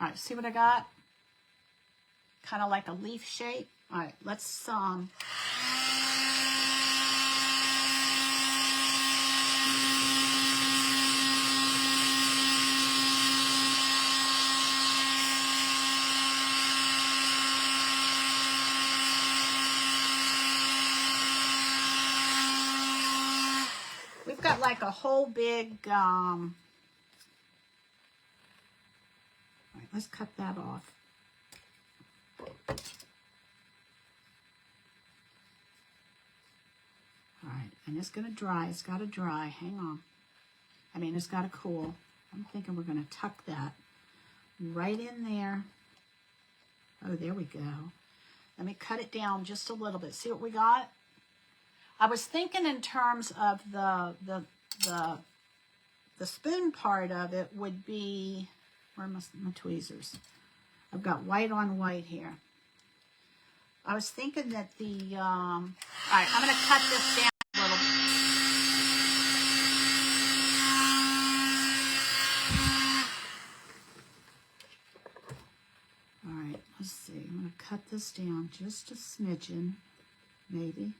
All right, see what I got? Kind of like a leaf shape. All right, let's we've got like a whole big all right, let's cut that off. All right, and it's going to dry. It's got to dry. Hang on. I mean, it's got to cool. I'm thinking we're going to tuck that right in there. Oh, there we go. Let me cut it down just a little bit. See what we got? I was thinking in terms of the spoon part of it would be, where are my tweezers? I've got white on white here. I was thinking that the, all right, I'm going to cut this down a little bit. All right, let's see. I'm going to cut this down just a smidgen, maybe.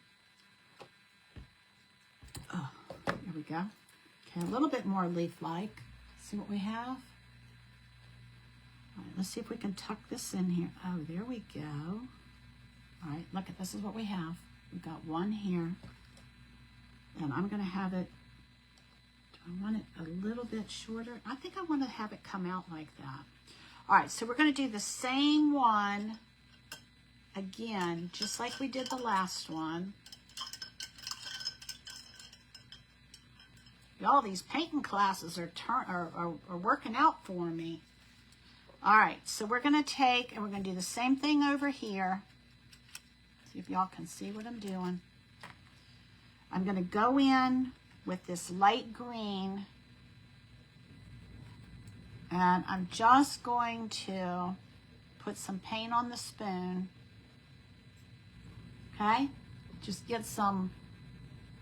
Oh, there we go. Okay, a little bit more leaf-like. See what we have? All right, let's see if we can tuck this in here. Oh, there we go. All right, look at this is what we have. We've got one here, and I'm going to have it, do I want it a little bit shorter? I think I want to have it come out like that. All right, so we're going to do the same one again, just like we did the last one. Y'all, these painting classes are working out for me. All right, so we're going to take, and we're going to do the same thing over here. See if y'all can see what I'm doing. I'm going to go in with this light green, and I'm just going to put some paint on the spoon. Okay, just get some,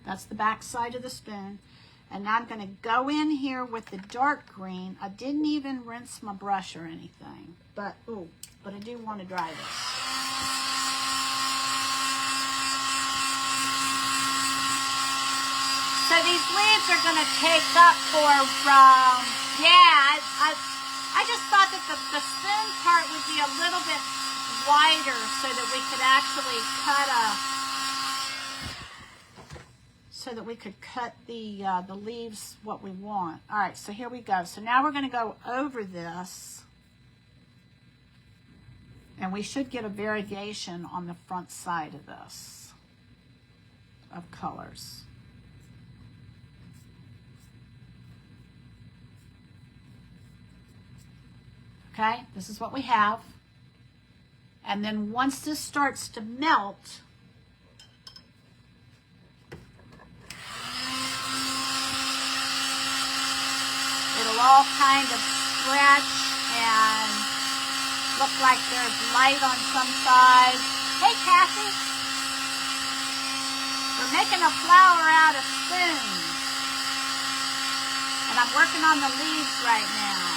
that's the back side of the spoon. And now I'm going to go in here with the dark green. I didn't even rinse my brush or anything, but I do want to dry this. So these leaves are going to take up I just thought that the spoon part would be a little bit wider so that we could actually cut the leaves what we want. All right, so here we go. So now we're going to go over this, and we should get a variation on the front side of this of colors. Okay, this is what we have. And then once this starts to melt, it'll all kind of stretch and look like there's light on some sides. Hey, Kathy. We're making a flower out of spoons. And I'm working on the leaves right now.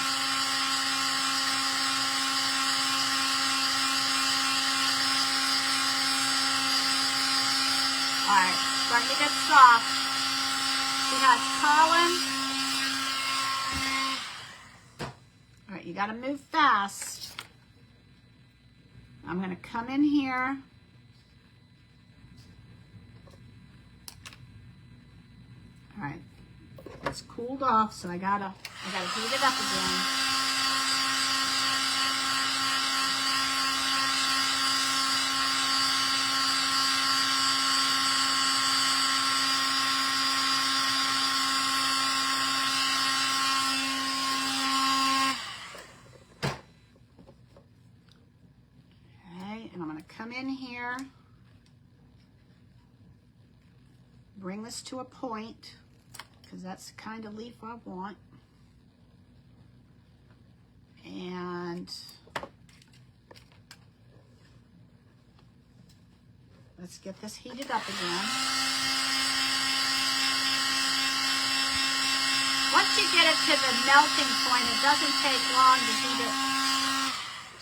All right, starting to get soft. See how it's curling? All right, you got to move fast. I'm going to come in here. All right, it's cooled off, so I gotta heat it up again. Come in here, bring this to a point, because that's the kind of leaf I want. And let's get this heated up again. Once you get it to the melting point, it doesn't take long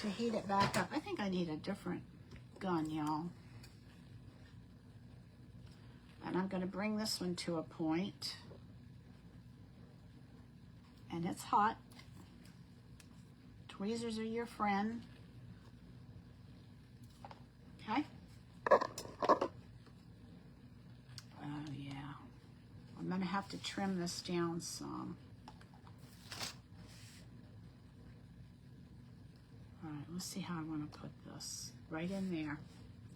to heat it back up. I think I need a different gun, y'all. And I'm going to bring this one to a point. And it's hot. Tweezers are your friend. Okay. Oh, yeah. I'm going to have to trim this down some. All right, let's see how I want to put this. Right in there.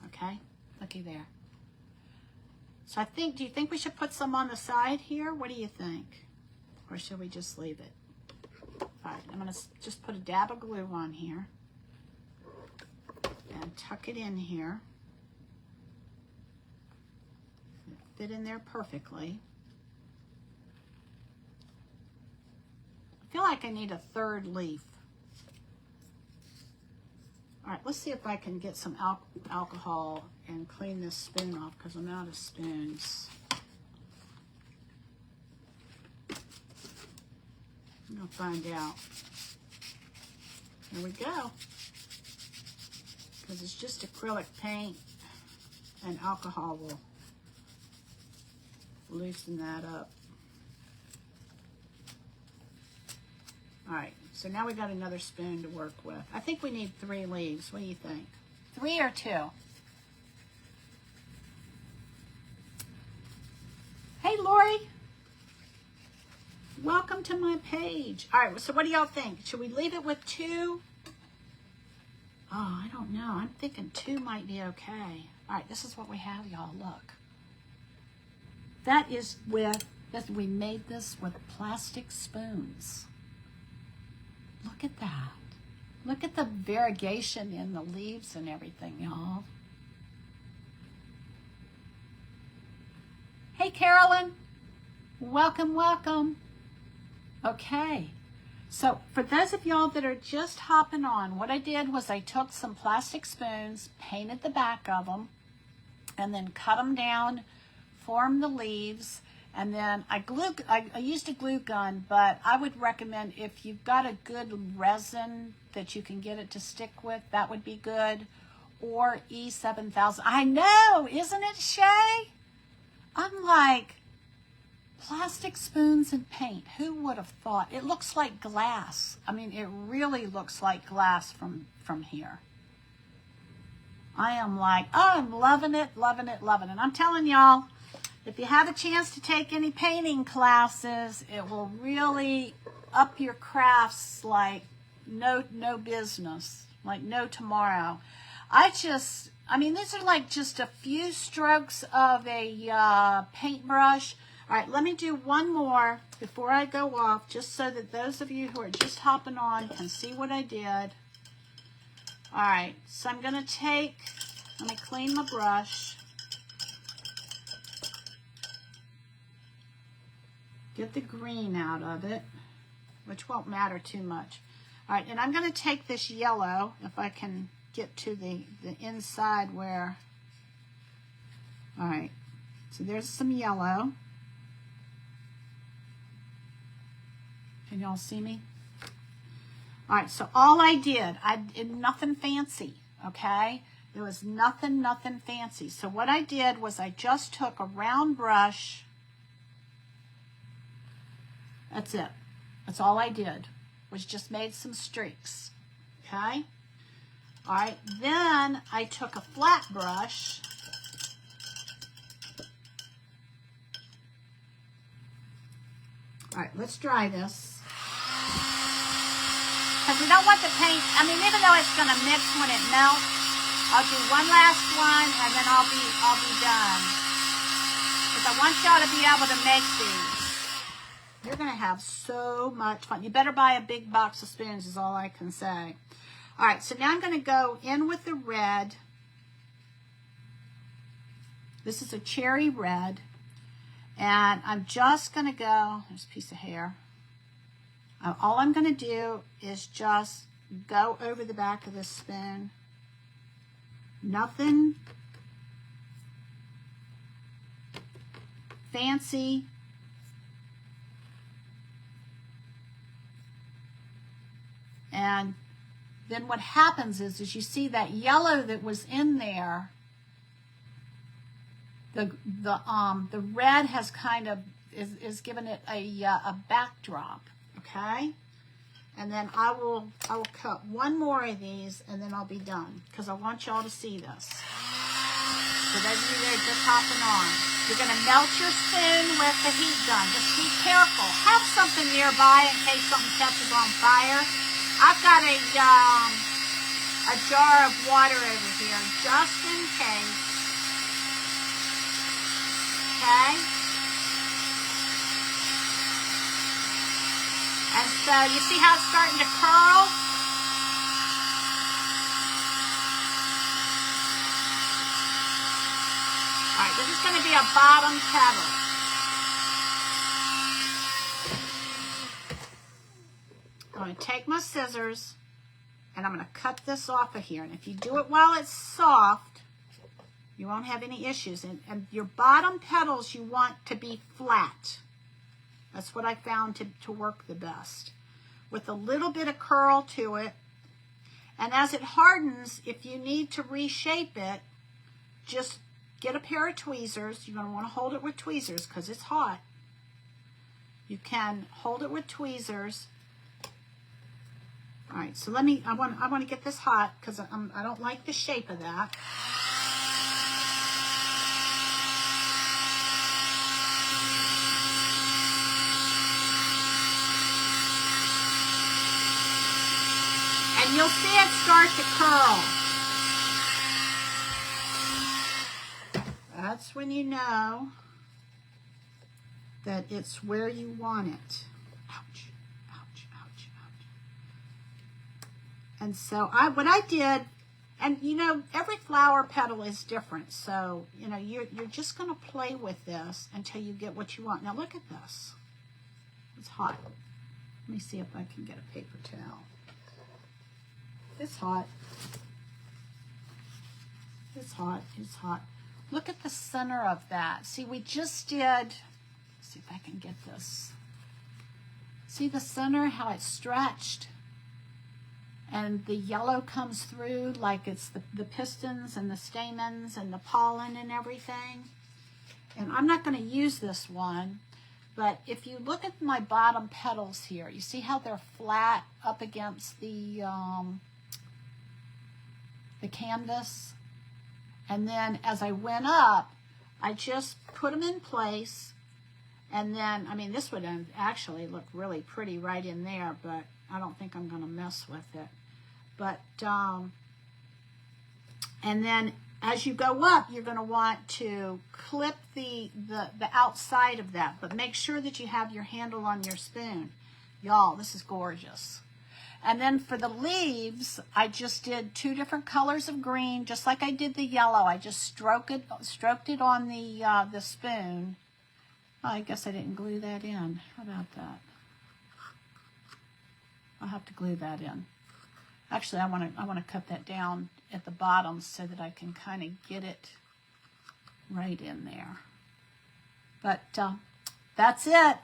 Okay? Looky there. So I think, do you think we should put some on the side here? What do you think? Or should we just leave it? All right, I'm going to just put a dab of glue on here. And tuck it in here. It fit in there perfectly. I feel like I need a third leaf. All right, let's see if I can get some alcohol and clean this spoon off, because I'm out of spoons. I'm gonna find out. Here we go. Because it's just acrylic paint, and alcohol will loosen that up. All right, so now we got another spoon to work with. I think we need 3 leaves. What do you think? 3 or 2? Hey, Lori. Welcome to my page. All right, so what do y'all think? Should we leave it with 2 Oh, I don't know. I'm thinking 2 might be okay. All right, this is what we have, y'all. Look. That is we made this with plastic spoons. Look at that. Look at the variegation in the leaves and everything, y'all. Hey, Carolyn. Welcome, welcome. Okay. So for those of y'all that are just hopping on, what I did was I took some plastic spoons, painted the back of them, and then cut them down, formed the leaves, and then I used a glue gun, but I would recommend if you've got a good resin that you can get it to stick with, that would be good, or E7000. I know, isn't it, Shay? I'm like, plastic spoons and paint. Who would have thought? It looks like glass. I mean, it really looks like glass from here. I am like, oh, I'm loving it, loving it, loving it. I'm telling y'all, if you have a chance to take any painting classes, it will really up your crafts like no business, like no tomorrow. I mean, these are like just a few strokes of a paintbrush. All right, let me do one more before I go off, just so that those of you who are just hopping on can see what I did. All right, so I'm going to let me clean my brush. Get the green out of it, which won't matter too much. All right, and I'm going to take this yellow, if I can get to the inside where, all right, so there's some yellow. Can y'all see me? All right, so all I did nothing fancy, okay? There was nothing fancy. So what I did was I just took a round brush. That's it. That's all I did, was just made some streaks, okay? All right, then I took a flat brush. All right, let's dry this. Because we don't want the paint, I mean, even though it's going to mix when it melts, I'll do one last one and then I'll be done. Because I want y'all to be able to make these. You're going to have so much fun. You better buy a big box of spoons is all I can say. All right, so now I'm going to go in with the red. This is a cherry red. And I'm just going to go, there's a piece of hair. All I'm going to do is just go over the back of this spoon. Nothing fancy. And then what happens is you see that yellow that was in there, the red has kind of is given it a backdrop, okay? And then I will cut one more of these and then I'll be done because I want y'all to see this. So those of you that are just hopping on, you're going to melt your spoon with the heat gun. Just be careful. Have something nearby in case something catches on fire. I've got a jar of water over here just in case. Okay? And so you see how it's starting to curl? All right, this is going to be a bottom petal. I'm going to take my scissors and I'm going to cut this off of here. And if you do it while it's soft, you won't have any issues. And your bottom petals you want to be flat. That's what I found to work the best. With a little bit of curl to it. And as it hardens, if you need to reshape it, just get a pair of tweezers. You're going to want to hold it with tweezers because it's hot. You can hold it with tweezers. All right, so I want to get this hot because I don't like the shape of that. And And you'll see it start to curl. That's when you know that it's where you want it. Ouch, ouch, ouch, ouch. And so what I did, and you know, every flower petal is different. So, you know, you're just going to play with this until you get what you want. Now look at this. It's hot. Let me see if I can get a paper towel. It's hot. It's hot. It's hot. Look at the center of that. See, we just did, let's see if I can get this. See the center, how it's stretched? And the yellow comes through like it's the pistons and the stamens and the pollen and everything. And I'm not going to use this one, but if you look at my bottom petals here, you see how they're flat up against the canvas? And then as I went up, I just put them in place. And then, I mean, this would actually look really pretty right in there, but I don't think I'm going to mess with it. But, and then as you go up, you're going to want to clip the outside of that, but make sure that you have your handle on your spoon. Y'all, this is gorgeous. And then for the leaves, I just did 2 different colors of green, just like I did the yellow. I just stroked it on the spoon. Oh, I guess I didn't glue that in. How about that? I'll have to glue that in. Actually, I want to cut that down at the bottom so that I can kind of get it right in there. But that's it.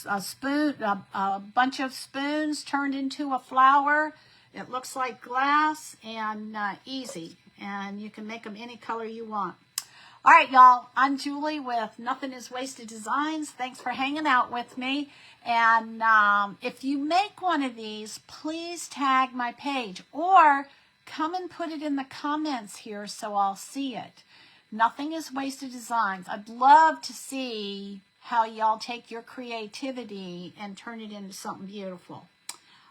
A bunch of spoons turned into a flower. It looks like glass and easy. And you can make them any color you want. All right, y'all. I'm Julie with Nothing is Wasted Designs. Thanks for hanging out with me. And if you make one of these, please tag my page or come and put it in the comments here so I'll see it. Nothing is Wasted Designs. I'd love to see how y'all take your creativity and turn it into something beautiful.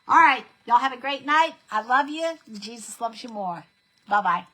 All right, y'all have a great night. I love you. Jesus loves you more. Bye-bye.